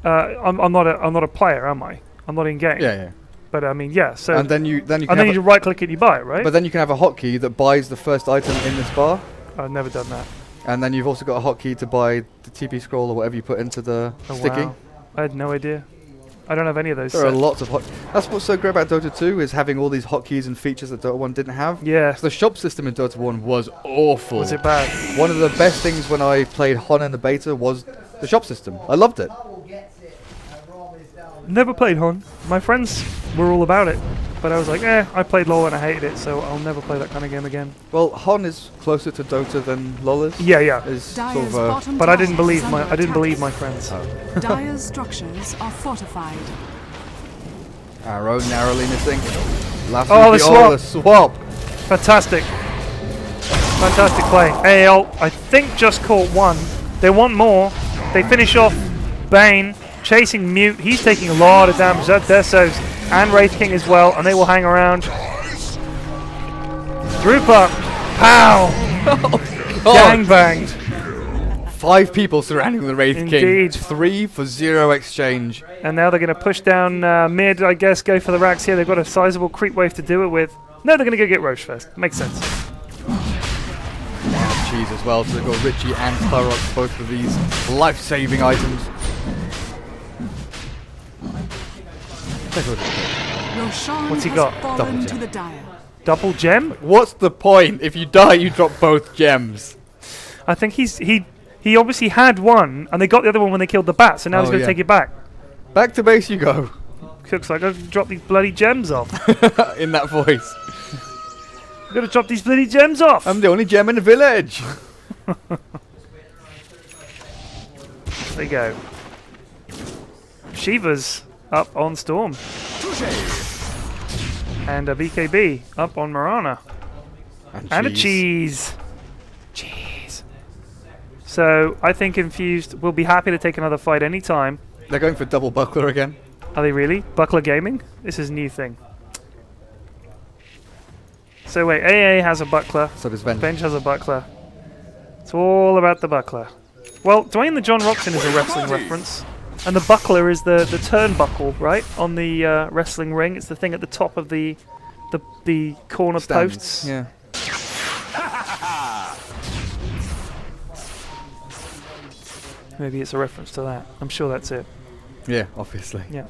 not a player, am I? I'm not in game. Yeah. But I mean, yeah. So And then you you right click it, and you buy it, right? But then you can have a hotkey that buys the first item in this bar. I've never done that. And then you've also got a hotkey to buy the TP scroll or whatever you put into the sticky. Wow. I had no idea. I don't have any of those. There are set. lots of That's what's so great about Dota 2 is having all these hotkeys and features that Dota 1 didn't have. Yeah. So the shop system in Dota 1 was awful. Was it bad? One of the best things when I played Hon in the beta was the shop system. I loved it. Never played Hon. My friends were all about it, but I was like, I played LoL and I hated it, so I'll never play that kind of game again. Well, Hon is closer to Dota than LoL is. Yeah. Is sort Dyer's of bottom But I tower didn't believe is under my attack. friends. Dyer's structures are fortified. Arrow narrowly missing. Last Oh, the swap. Fantastic play. AL, I think just caught one. They want more. They finish off Bane, chasing Mute. He's taking a lot of damage. That Desos and Wraith King as well, and they will hang around. Drooper, pow! Gangbanged. 5 people surrounding the Wraith Indeed. King. 3 for 0 exchange. And now they're going to push down mid, I guess, go for the racks here. They've got a sizable creep wave to do it with. No, they're going to go get Roche first. Makes sense. Cheese as well, so they've got Richie and Tyrox both with these life-saving items. Roshan What's he has got? fallen Double to gem. the Dyer. Double gem? What's the point? If you die, you drop both gems. I think he obviously had one, and they got the other one when they killed the bat, so now he's going to take it back. Back to base you go. Looks like I've got to drop these bloody gems off. In that voice. I've got to drop these bloody gems off. I'm the only gem in the village. There you go. Shiva's up on Storm. And a BKB up on Marana. And a cheese. Cheese. So I think Infused will be happy to take another fight anytime. They're going for double buckler again. Are they really? Buckler Gaming? This is a new thing. So wait, AA has a buckler. So does Venge. Venge has a buckler. It's all about the buckler. Well, Dwayne the John Rockson is a wrestling reference. And the buckler is the turnbuckle, right? On the wrestling ring. It's the thing at the top of the corner Stands. posts. Yeah. Maybe it's a reference to that. I'm sure that's it. Yeah, obviously. Yeah.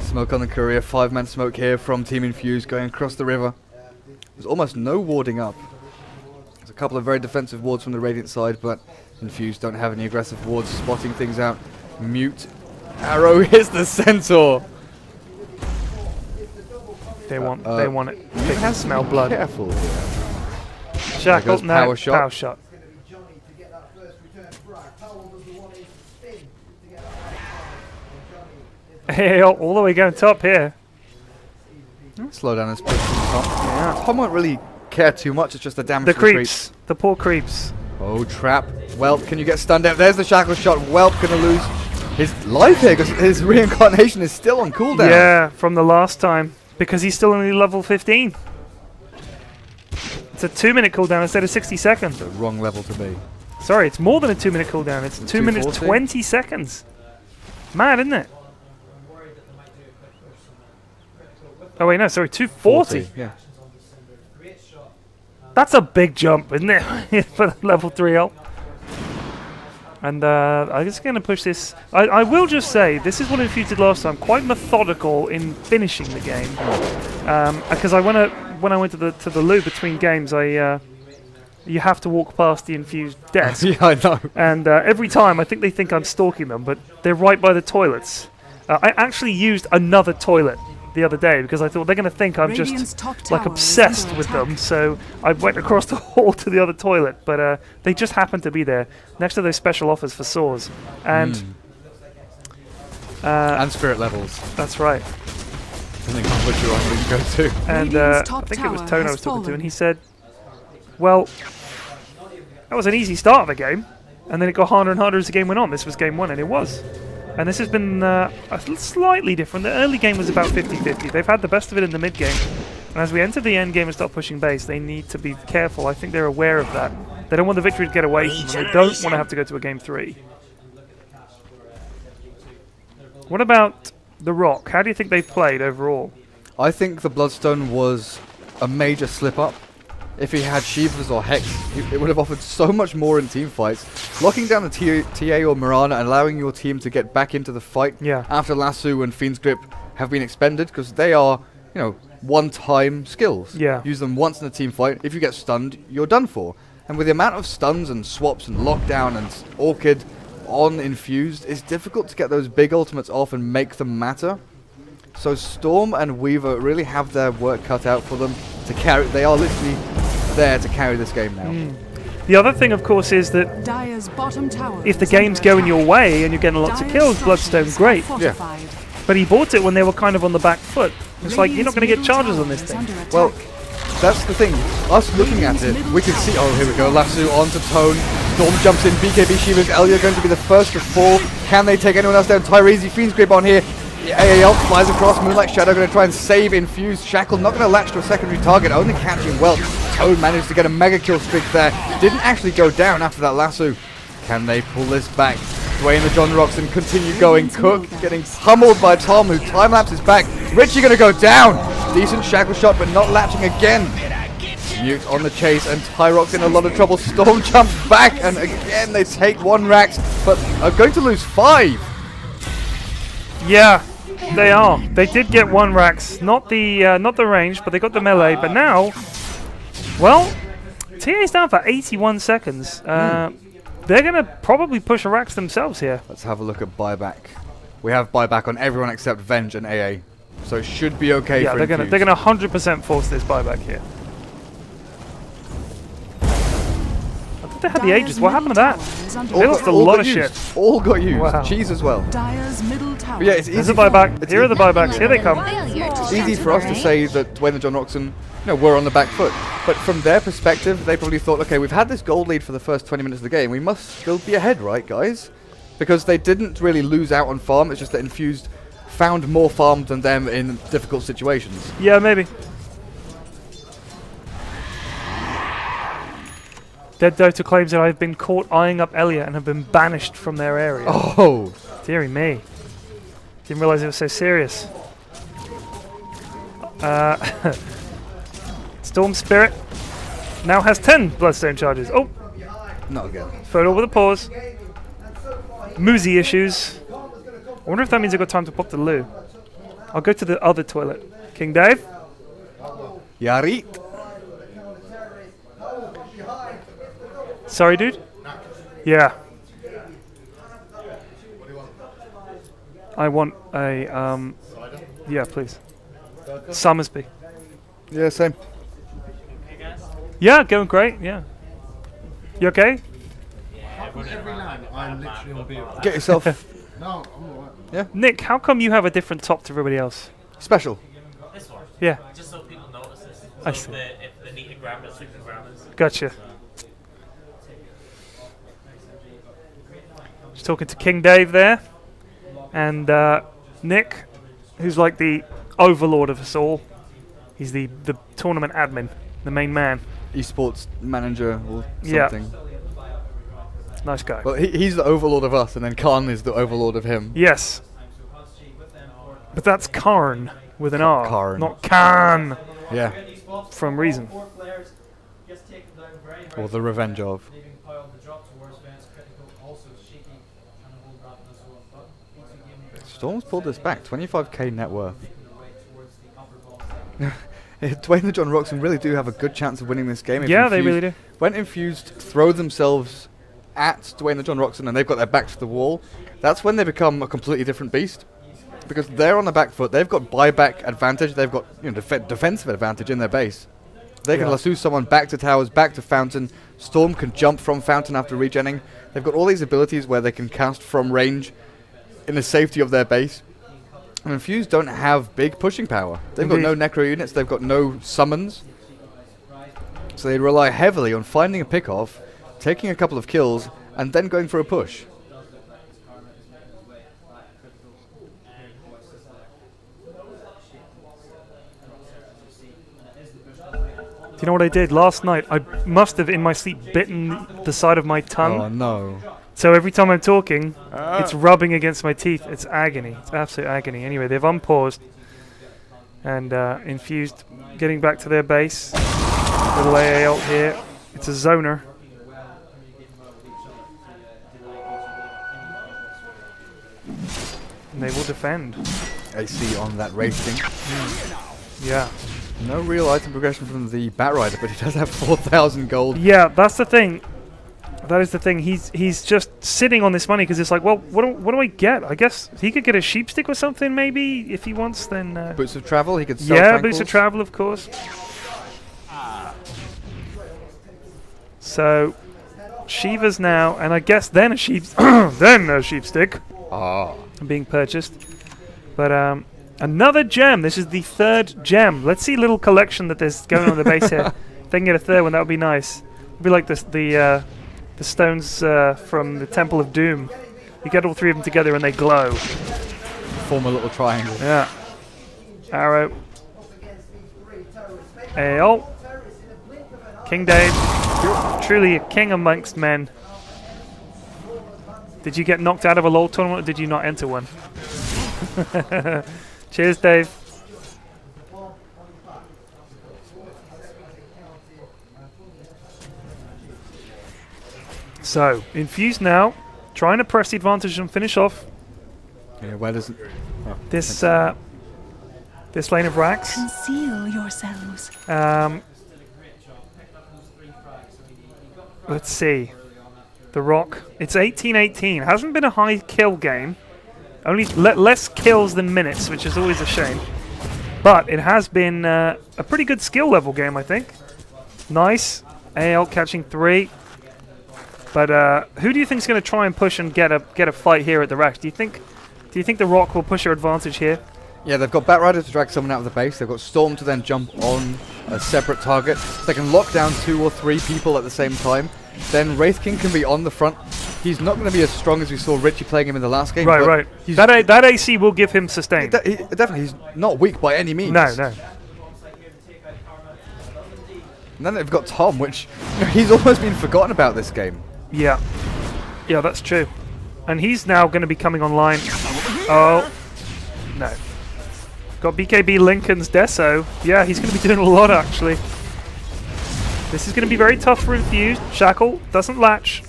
Smoke on the courier, 5-man smoke here from Team Infused going across the river. There's almost no warding up. There's a couple of very defensive wards from the Radiant side, but Infused don't have any aggressive wards spotting things out. Mute. Arrow hits the Centaur. They want it. They can smell blood. Careful here. Shackle, goes no, power shot. Power shot. Hey, all the way going top here. Slow down his push from the top. Yeah. Tom won't really care too much, it's just the damage The from the creeps. The poor creeps. Oh, trap. Whelp, can you get stunned out? There's the shackle shot. Whelp gonna lose his life here because his reincarnation is still on cooldown. Yeah, from the last time. Because he's still only level 15. It's a 2-minute cooldown instead of 60 seconds. The wrong level to be. Sorry, it's more than a 2-minute cooldown. It's 2 minutes 240? 20 seconds. Mad, isn't it? Oh wait, no, sorry, 240. Yeah. That's a big jump, isn't it? For the level 3 ult. And I'm just going to push this. I will just say, this is what Infused did last time. Quite methodical in finishing the game. Because when I went to the loo between games, you have to walk past the Infused desk. Yeah, I know. And every time, I think I'm stalking them, but they're right by the toilets. I actually used another toilet the other day because I thought they're going to think I'm just like obsessed with them. So I went across the hall to the other toilet, but they just happened to be there next to those special offers for swords. And and spirit levels. That's right. I think that's what you're offering to go to. And I think it was Tone I was talking to, and he said, well, that was an easy start of the game, and then it got harder and harder as the game went on. This was game 1, and it was. And this has been slightly different. The early game was about 50-50. They've had the best of it in the mid game. And as we enter the end game and start pushing base, they need to be careful. I think they're aware of that. They don't want the victory to get away from them. They don't want to have to go to a game 3. What about the Rock? How do you think they've played overall? I think the Bloodstone was a major slip-up. If he had Shivas or Hex, it would have offered so much more in team fights. Locking down the TA or Mirana and allowing your team to get back into the fight after Lasso and Fiend's Grip have been expended, because they are, you know, one-time skills. Yeah. Use them once in a team fight. If you get stunned, you're done for. And with the amount of stuns and swaps and lockdown and Orchid on Infused, it's difficult to get those big ultimates off and make them matter. So Storm and Weaver really have their work cut out for them to carry. They are literally there to carry this game now. The other thing, of course, is that Dire's bottom tower if the game's going your way and you're getting lots of kills, Bloodstone, great. Yeah. But he bought it when they were kind of on the back foot. It's like, you're not going to get charges on this thing. Well, that's the thing. Us looking at it, we can see. Oh, here we go. Lasso onto Tone. Storm jumps in. BKB Shivas. Elia going to be the first to fall. Can they take anyone else down? Tyrese, Fiend's Grip on here. AAL flies across. Moonlight Shadow going to try and save Infused. Shackle not going to latch to a secondary target, only catching well. Tone managed to get a mega kill streak there. Didn't actually go down after that lasso. Can they pull this back? Dwayne the John Rockson continue going. Cook getting pummeled by Tom, who time-lapse is back. Richie going to go down. Decent shackle shot, but not latching again. Mute on the chase, and Tyrox in a lot of trouble. Storm jumps back, and again they take 1 racks, but are going to lose 5. Yeah, they are. They did get 1 racks, not the range, but they got the melee. But now, well, TA's down for 81 seconds. They're going to probably push a racks themselves here. Let's have a look at buyback. We have buyback on everyone except Venge and AA, so it should be okay. Yeah, for they're going to 100% force this buyback here. I thought they had the Aegis. What happened to that? They lost a lot of shit. All got used. Wow. Cheese as well. Dire's middle tower. But yeah, it's There's easy. a buyback. Here are the buybacks. Here they come. It's easy for us to say that Dwayne and John Rockson, were on the back foot. But from their perspective, they probably thought, okay, we've had this gold lead for the first 20 minutes of the game. We must still be ahead, right, guys? Because they didn't really lose out on farm. It's just that Infused found more farm than them in difficult situations. Yeah, maybe. Dead Dota claims that I've been caught eyeing up Elia and have been banished from their area. Oh! Deary me. Didn't realize it was so serious. Storm Spirit now has 10 Bloodstone charges. Oh! Not again. Photo with a pause. Moozy issues. I wonder if that means I got time to pop the loo. I'll go to the other toilet. King Dave? Yari. Sorry, dude? Yeah. I want a, yeah, please. Summersby. Yeah, same. Yeah, going great, yeah. You okay? I'm literally on beer. Get yourself No, I'm alright. Nick, how come you have a different top to everybody else? special. This one? Yeah, Just so people notice this. I So see. if they need to grab it, they can grab it. gotcha. Just talking to King Dave there. And Nick, who's like the overlord of us all. He's the tournament admin, the main man. Esports manager or Yeah. something. Nice guy. Well, he's the overlord of us, and then Khan is the overlord of him. Yes. But that's Karn. with an R, Karn. not Khan, Yeah. from Reason. Or the revenge of. Storm's pulled this back. 25k net worth. Dwayne and John Rockson really do have a good chance of winning this game. If Yeah, they really do. When Infused throw themselves at Dwayne and John Rockson and they've got their backs to the wall, that's when they become a completely different beast. Because they're on the back foot, they've got buyback advantage, they've got defensive advantage in their base. They can lasso someone back to towers, back to fountain. Storm can jump from fountain after regenning. They've got all these abilities where they can cast from range in the safety of their base. And Infused don't have big pushing power. They've got no necro units, they've got no summons. So they rely heavily on finding a pick-off, taking a couple of kills, and then going for a push. Do you know what I did last night? I must have, in my sleep, bitten the side of my tongue. Oh no. So every time I'm talking, it's rubbing against my teeth. It's agony. It's absolute agony. Anyway, they've unpaused. And Infused getting back to their base. Little AA ult here. It's a zoner. And they will defend. AC on that racing. Yeah. No real item progression from the Batrider, but he does have 4,000 gold. Yeah, that's the thing. That is the thing. He's just sitting on this money because it's like, well, what do I get? I guess he could get a sheep stick or something, maybe, if he wants. Then Boots of travel. He could sell. Yeah, tranquils. boots of travel, of course. So Shiva's now, and I guess then a sheep, then a sheep stick. Being purchased. But another gem. This is the third gem. Let's see a little collection that there's going on the base here. If they can get a third one, that would be nice. It'd be like the stones from the Temple of Doom. You get all three of them together and they glow. Form a little triangle. Yeah. Arrow. Ayo. King Dave. Truly a king amongst men. Did you get knocked out of a LoL tournament or did you not enter one? Cheers, Dave. So, Infused now, trying to press the advantage and finish off Yeah, where does it? Oh, this this lane of racks. Conceal yourselves. Let's see. The Rock. It's 18-18. Hasn't been a high kill game. Only less kills than minutes, which is always a shame. But it has been a pretty good skill level game, I think. Nice. AL catching 3. But who do you think is going to try and push and get a fight here at the racks? Do you think the Rock will push their advantage here? Yeah, they've got Batrider to drag someone out of the base. They've got Storm to then jump on a separate target. So they can lock down 2 or 3 people at the same time. Then Wraith King can be on the front. He's not going to be as strong as we saw Richie playing him in the last game. Right. That AC will give him sustain. Definitely, he's not weak by any means. No. And then they've got Tom, which he's almost been forgotten about this game. Yeah, that's true. And he's now going to be coming online. Oh, no. Got BKB Lincoln's Deso. Yeah, he's going to be doing a lot, actually. This is going to be very tough for Infused. Shackle doesn't latch.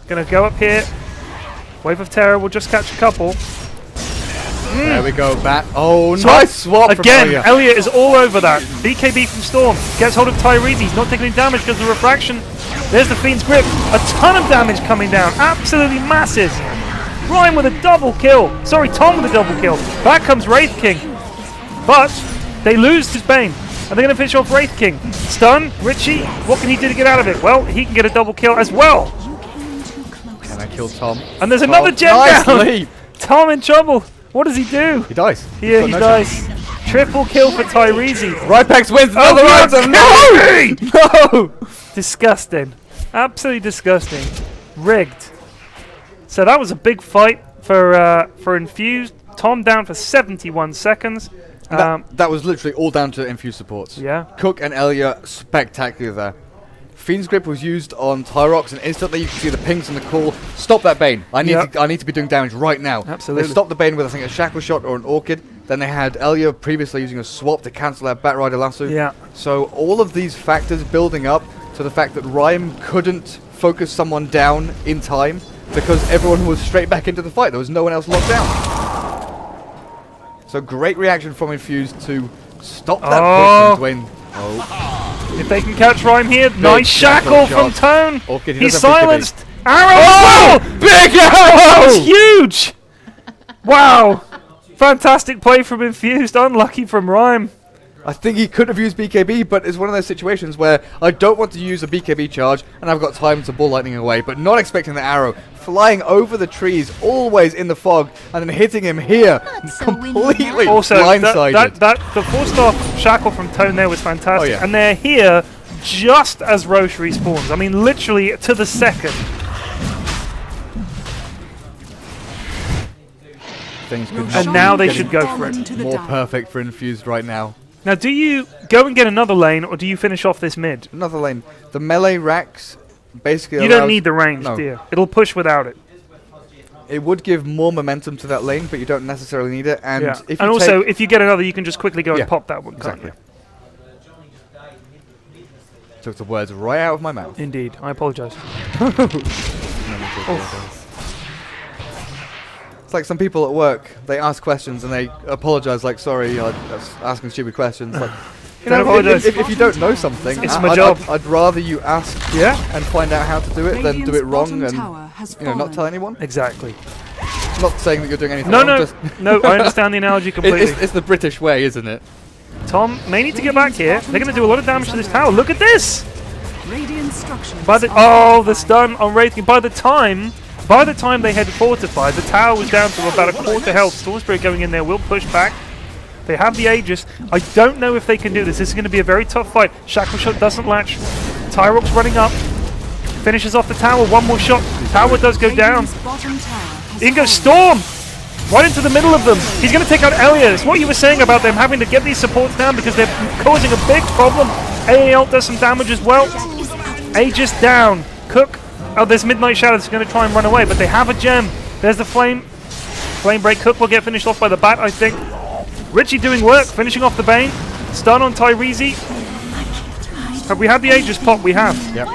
Going to go up here. Wave of Terror will just catch a couple. There we go, Bat. Oh, nice swap again, from Elliot. Elliot is all over that. BKB from Storm. Gets hold of Tyrese. He's not taking any damage because of the refraction. There's the Fiend's Grip. A ton of damage coming down. Absolutely massive. Ryan with a double kill. Sorry, Tom with a double kill. Back comes Wraith King. But they lose his Bane. And they're going to finish off Wraith King. Stun. Richie. What can he do to get out of it? Well, he can get a double kill as well. Can I kill Tom? And there's another gem nice down. Leap. Tom in trouble. What does he do? He dies. Yeah, he dies. Triple kill for Tyrese. Rypex wins another item. No! Disgusting. Absolutely disgusting. Rigged. So that was a big fight for Infused. Tom down for 71 seconds. That was literally all down to Infused supports. Yeah. Cook and Elia spectacular there. Fiend's Grip was used on Tyrox, and instantly you can see the pings and the call. Stop that Bane. I need to be doing damage right now. Absolutely. They stopped the Bane with, I think, a Shackle Shot or an Orchid. Then they had Elia previously using a swap to cancel out Batrider Lasso. Yeah. So all of these factors building up to the fact that Rhyme couldn't focus someone down in time because everyone was straight back into the fight. There was no one else locked down. So great reaction from Infused to stop that push from Dwayne. Oh. If they can catch Rhyme here, nice shackle from Tone. Orchid, He's doesn't have BKB. silenced. Arrow! Big arrow! That's huge! Wow. Fantastic play from Infused. Unlucky from Rhyme. I think he could have used BKB, but it's one of those situations where I don't want to use a BKB charge, and I've got time to ball lightning away, but not expecting the arrow flying over the trees, always in the fog, and then hitting him here, completely also, blindsided. the 4-star shackle from Tone there was fantastic, Oh, yeah. and they're here just as Roche respawns. I mean, literally to the second. Things could And not now be they should getting go for it. more perfect for Infused right now. Now, do you go and get another lane, or do you finish off this mid? Another lane. The melee racks basically You don't need the range, do you? It'll push without it. It would give more momentum to that lane, but you don't necessarily need it. And Yeah. if And you also, take if you get another, you can just quickly go Yeah, and pop that one, can't exactly. Took the words right out of my mouth. you? Indeed. I apologize. It's like some people at work, they ask questions and they apologize like, sorry, I was asking stupid questions. Like, you Don't know, apologize. if you don't know something, It's my job. I'd rather you ask and find out how to do it than do it wrong and not tell anyone. Exactly. Not saying that you're doing anything No, wrong. no, Just no, I understand the analogy completely. it's the British way, isn't it? Tom may need to get back here. They're going to do a lot of damage to this tower. Look at this! By the the stun on Wraithking. By the time they had fortified, the tower was down to about a quarter health. Storm Spirit going in there will push back. They have the Aegis. I don't know if they can do this. This is going to be a very tough fight. Shackle Shot doesn't latch. Tyrock's running up. Finishes off the tower. One more shot. Tower does go down. In goes Storm! Right into the middle of them. He's going to take out Elia. It's what you were saying about them having to get these supports down because they're causing a big problem. AAL does some damage as well. Aegis down. Cook. Oh, there's Midnight Shadow that's going to try and run away, but they have a gem. There's the Flame. Flame Break. Cook will get finished off by the bat, I think. Richie doing work, finishing off the Bane. Stun on Tyrese. Have we had the Aegis pop? We have. Yep.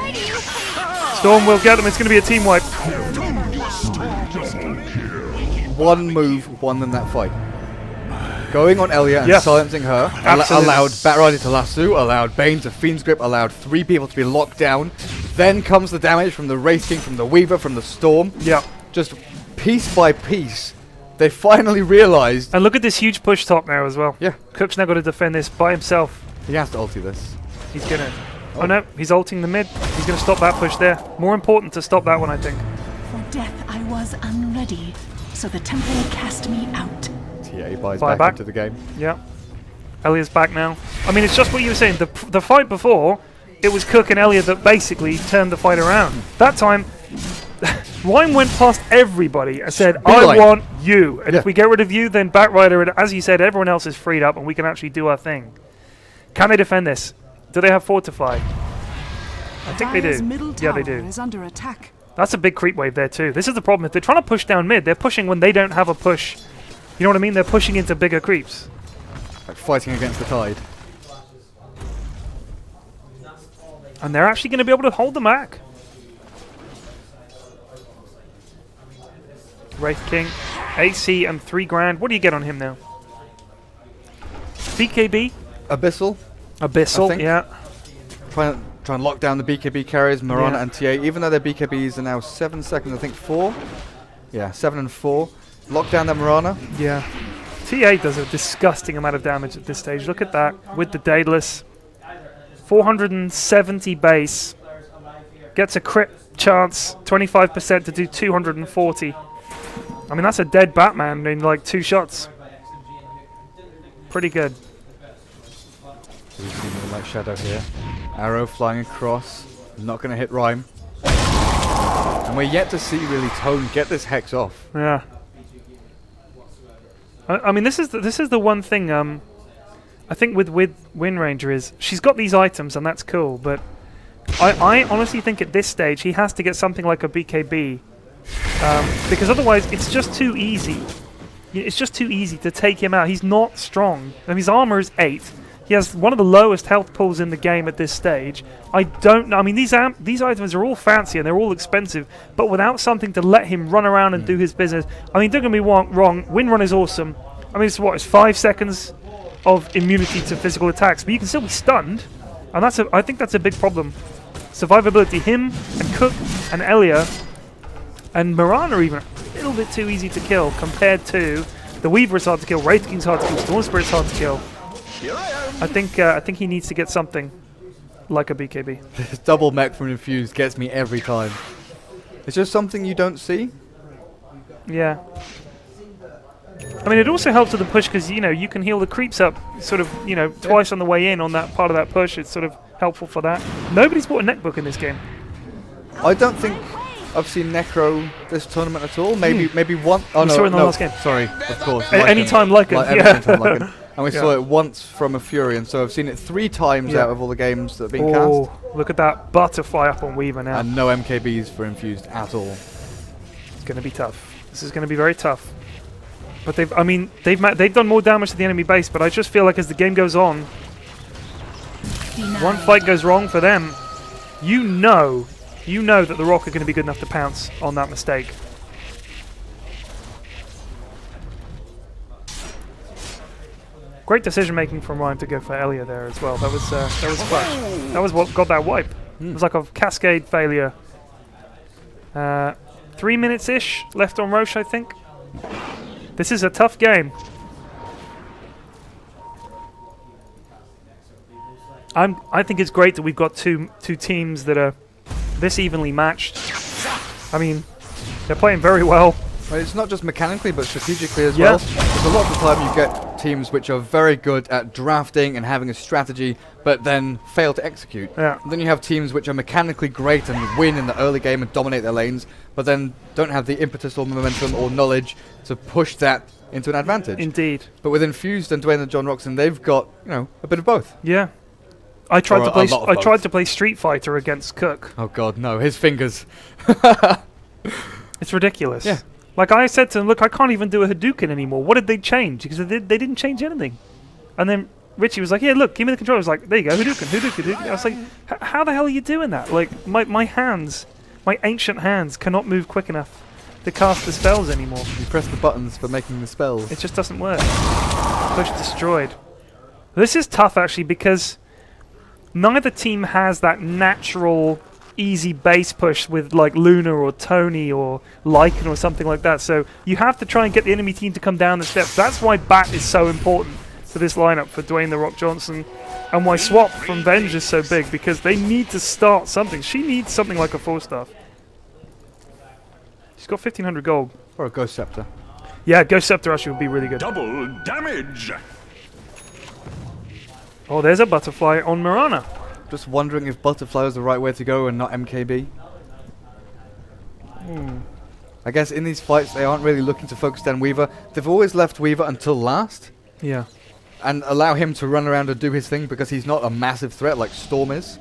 Storm will get them. It's going to be a team wipe. One move won them that fight. Going on Elia and Yeah. silencing her Absolutely. allowed Batrider to lasso, allowed Bane to Fiend's Grip, allowed 3 people to be locked down. Then comes the damage from the Wraith King, from the Weaver, from the Storm. Yeah. Just piece by piece, they finally realized. And look at this huge push top now as well. Yeah, Cook's now got to defend this by himself. he has to ulti this. He's going to... Oh no, he's ulting the mid. He's going to stop that push there. More important to stop that one, I think. For death I was unready, so the temple cast me out. TA buys Fire back back. into the game. Yeah. Elia's back now. I mean, it's just what you were saying. The fight before, it was Cook and Elia that basically turned the fight around. That time, Ryan went past everybody and said, I Beeline. want you. And Yeah. if we get rid of you, then Batrider, and as you said, everyone else is freed up and we can actually do our thing. Can they defend this? Do they have Fortify? I think they do. Yeah, they do. Is under attack. That's a big creep wave there too. This is the problem. If they're trying to push down mid, they're pushing when they don't have a push. You know what I mean? They're pushing into bigger creeps. Like fighting against the tide. And they're actually going to be able to hold them back. Wraith King, AC and 3 grand. What do you get on him now? BKB? Abyssal. I Abyssal, think. yeah. Try and lock down the BKB carriers, Mirana Yeah. and TA. Even though their BKBs are now 7 seconds, I think 4. Yeah, 7 and 4. Lock down that Mirana. Yeah. TA does a disgusting amount of damage at this stage. Look at that with the Daedalus. 470 base. Gets a crit chance, 25% to do 240. I mean, that's a dead Batman in like 2 shots. Pretty good. We've seen the Light Shadow here. Arrow flying across. Not going to hit Rhyme. And we're yet to see really Tone get this Hex off. Yeah. I mean, this is the one thing I think with Wind Ranger is she's got these items and that's cool, but I honestly think at this stage he has to get something like a BKB because otherwise it's just too easy. It's just too easy to take him out. He's not strong. I mean, his armor is 8. He has one of the lowest health pools in the game at this stage. I don't know. I mean, these items are all fancy and they're all expensive, but without something to let him run around and do his business. I mean, don't get me wrong. Wind Run is awesome. I mean, it's 5 seconds of immunity to physical attacks, but you can still be stunned, and I think that's a big problem. Survivability. Him and Cook and Elia and Mirana even a little bit too easy to kill compared to the Weaver is hard to kill, Wraith King's hard to kill, Storm Spirit's hard to kill. I think he needs to get something like a BKB. This double mech from Infused gets me every time. It's just something you don't see. Yeah. I mean, it also helps with the push because, you know, you can heal the creeps up sort of, you know, twice on the way in on that part of that push. It's sort of helpful for that. Nobody's bought a neckbook in this game. I don't think I've seen Necro this tournament at all. Maybe one. Oh we no, saw it in the last last game. Sorry, of course. Anytime Lycan. Lycan. And we saw it once from a Fury, and so I've seen it 3 times out of all the games that have been cast. Look at that butterfly up on Weaver now. And no MKBs for Infused at all. It's going to be tough. This is going to be very tough. But they've done more damage to the enemy base, but I just feel like as the game goes on, one fight goes wrong for them, you know that the Rock are going to be good enough to pounce on that mistake. Great decision making from Ryan to go for Elia there as well. That was clutch. That was what got that wipe. It was like a cascade failure. 3 minutes ish left on Roche, I think. This is a tough game. I think it's great that we've got two teams that are this evenly matched. I mean, they're playing very well. Well, it's not just mechanically, but strategically as well. Because a lot of the time you get teams which are very good at drafting and having a strategy, but then fail to execute. Yeah. And then you have teams which are mechanically great and win in the early game and dominate their lanes, but then don't have the impetus or momentum or knowledge to push that into an advantage. Indeed. But with Infused and Dwayne and John Rockson, they've got, you know, a bit of both. Yeah. I tried to play Street Fighter against Cook. Oh god, no, his fingers. It's ridiculous. Yeah. Like I said to him, look, I can't even do a Hadouken anymore. What did they change? Because they didn't change anything. And then Richie was like, yeah, look, give me the controller. I was like, there you go, Hadouken. I was like, how the hell are you doing that? Like, my hands, my ancient hands cannot move quick enough to cast the spells anymore. You press the buttons for making the spells. It just doesn't work. Push destroyed. This is tough, actually, because neither team has that natural easy base push with like Luna or Tony or Lycan or something like that. So you have to try and get the enemy team to come down the steps. That's why Bat is so important for this lineup for Dwayne The Rock Johnson, and why Swap from Venge is so big, because they need to start something. She needs something like a 4-staff. She's got 1,500 gold. Or a Ghost Scepter. Yeah, Ghost Scepter actually would be really good. Double damage. Oh, there's a butterfly on Mirana. Just wondering if Butterfly was the right way to go and not MKB. I guess in these fights they aren't really looking to focus down Weaver. They've always left Weaver until last. Yeah. And allow him to run around and do his thing, because he's not a massive threat like Storm is.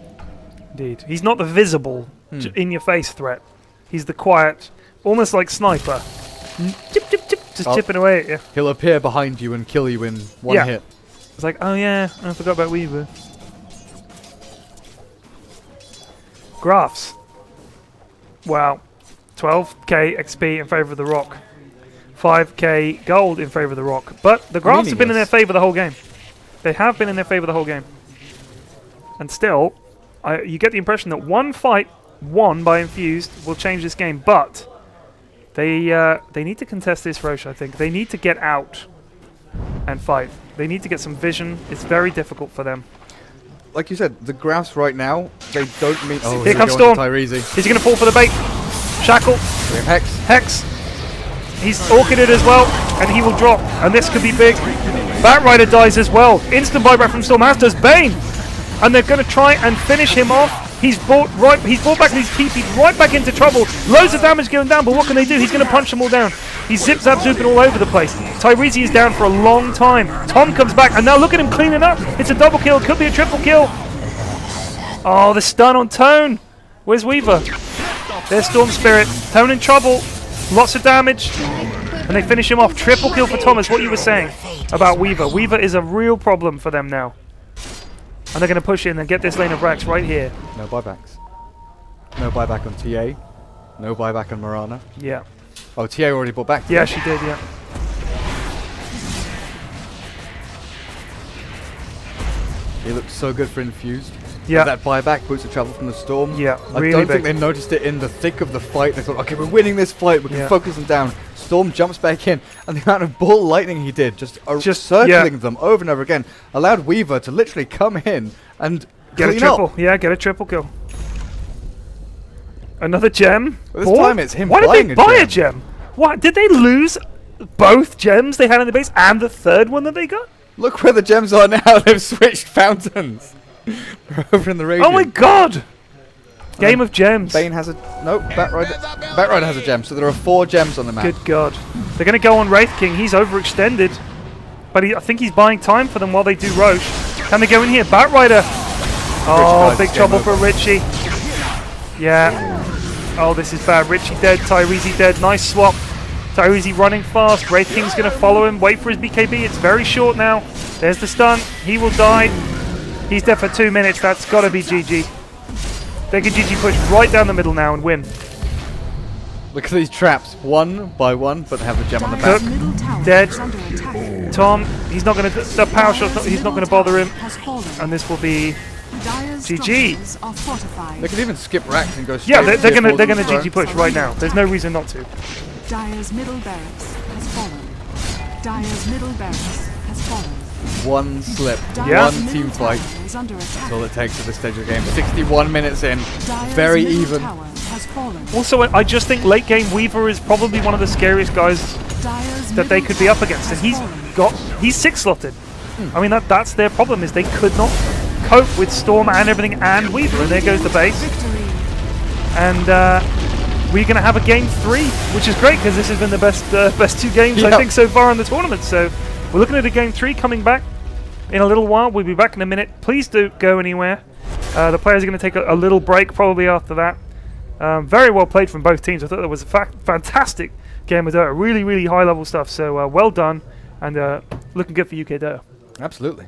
Indeed. He's not the visible, in-your-face threat. He's the quiet, almost like Sniper. Chip, chip, chip, just chipping away at you. He'll appear behind you and kill you in one hit. It's like, oh yeah, I forgot about Weaver. Graphs. Wow. 12k XP in favour of the Rock. 5k gold in favour of the Rock. But the graphs have been in their favour the whole game. They have been in their favour the whole game. And still, you get the impression that one fight won by Infused will change this game. But they need to contest this Roche, I think. They need to get out and fight. They need to get some vision. It's very difficult for them. Like you said, the graphs right now, they don't mean... Oh, here comes Storm. Is he going to fall for the bait? Shackle. Hex. He's orchided as well, and he will drop. And this could be big. Batrider dies as well. Instant buyback from Storm, as does Bane. And they're going to try and finish him off. He's brought back and he's TP'd right back into trouble. Loads of damage going down, but what can they do? He's going to punch them all down. He's zip-zap-zooping all over the place. Tyrese is down for a long time. Tom comes back, and now look at him cleaning up. It's a double kill. It could be a triple kill. Oh, the stun on Tone. Where's Weaver? There's Storm Spirit. Tone in trouble. Lots of damage. And they finish him off. Triple kill for Thomas, what you were saying about Weaver. Weaver is a real problem for them now. And they're going to push in and get this lane of Rax right here. No buybacks. No buyback on TA. No buyback on Marana. Yeah. Oh, TA already bought back. Yeah, she did, yeah. He looks so good for Infused. Yeah. That buyback boots the travel from the Storm. Yeah, I really don't big. think they noticed it in the thick of the fight. They thought, okay, we're winning this fight. We can focus them down. Storm jumps back in, and the amount of ball lightning he did, just circling them over and over again, allowed Weaver to literally come in and get a triple. Yeah, get a triple kill. Another gem. This time it's him Why buying did they buy a gem? What? Did they lose both gems they had in the base and the third one that they got? Look where the gems are now. They've switched fountains. They're over in the Radiant. Oh my god! Game of gems. Bane has a... No, Batrider has a gem, so there are 4 gems on the map. Good god. They're going to go on Wraith King. He's overextended. But I think he's buying time for them while they do Roche. Can they go in here? Batrider. Oh, big trouble for Richie. Yeah. Oh, this is bad. Richie dead. Tyrese dead. Nice swap. Tyrese running fast. Wraith King's going to follow him. Wait for his BKB. It's very short now. There's the stun. He will die. He's dead for 2 minutes. That's got to be GG. They can GG push right down the middle now and win. Look at these traps. One by one, but they have the gem on the Cook. back. Dead. Tom, he's not going to... The power shot, he's not going to bother him. And this will be GG. They could even skip Rax and go straight. Yeah, they're to going to tier 4s GG push right now. There's no reason not to. Dire's middle barracks has fallen. Dire's middle barracks has fallen. One slip, Yeah. one team fight. That's all it takes at this stage of the game. 61 minutes in, very even. Also, I just think late game Weaver is probably one of the scariest guys that they could be up against, and he's 6 slotted. I mean that's their problem, is they could not cope with Storm and everything and Weaver, and there goes the base. And we're going to have a game 3, which is great because this has been the best 2 games I think so far in the tournament. So we're looking at a game 3 coming back in a little while. We'll be back in a minute. Please don't go anywhere. The players are going to take a little break probably after that. Very well played from both teams. I thought that was a fantastic game of Dota. Really, really high level stuff. So well done, and looking good for UK Dota. Absolutely.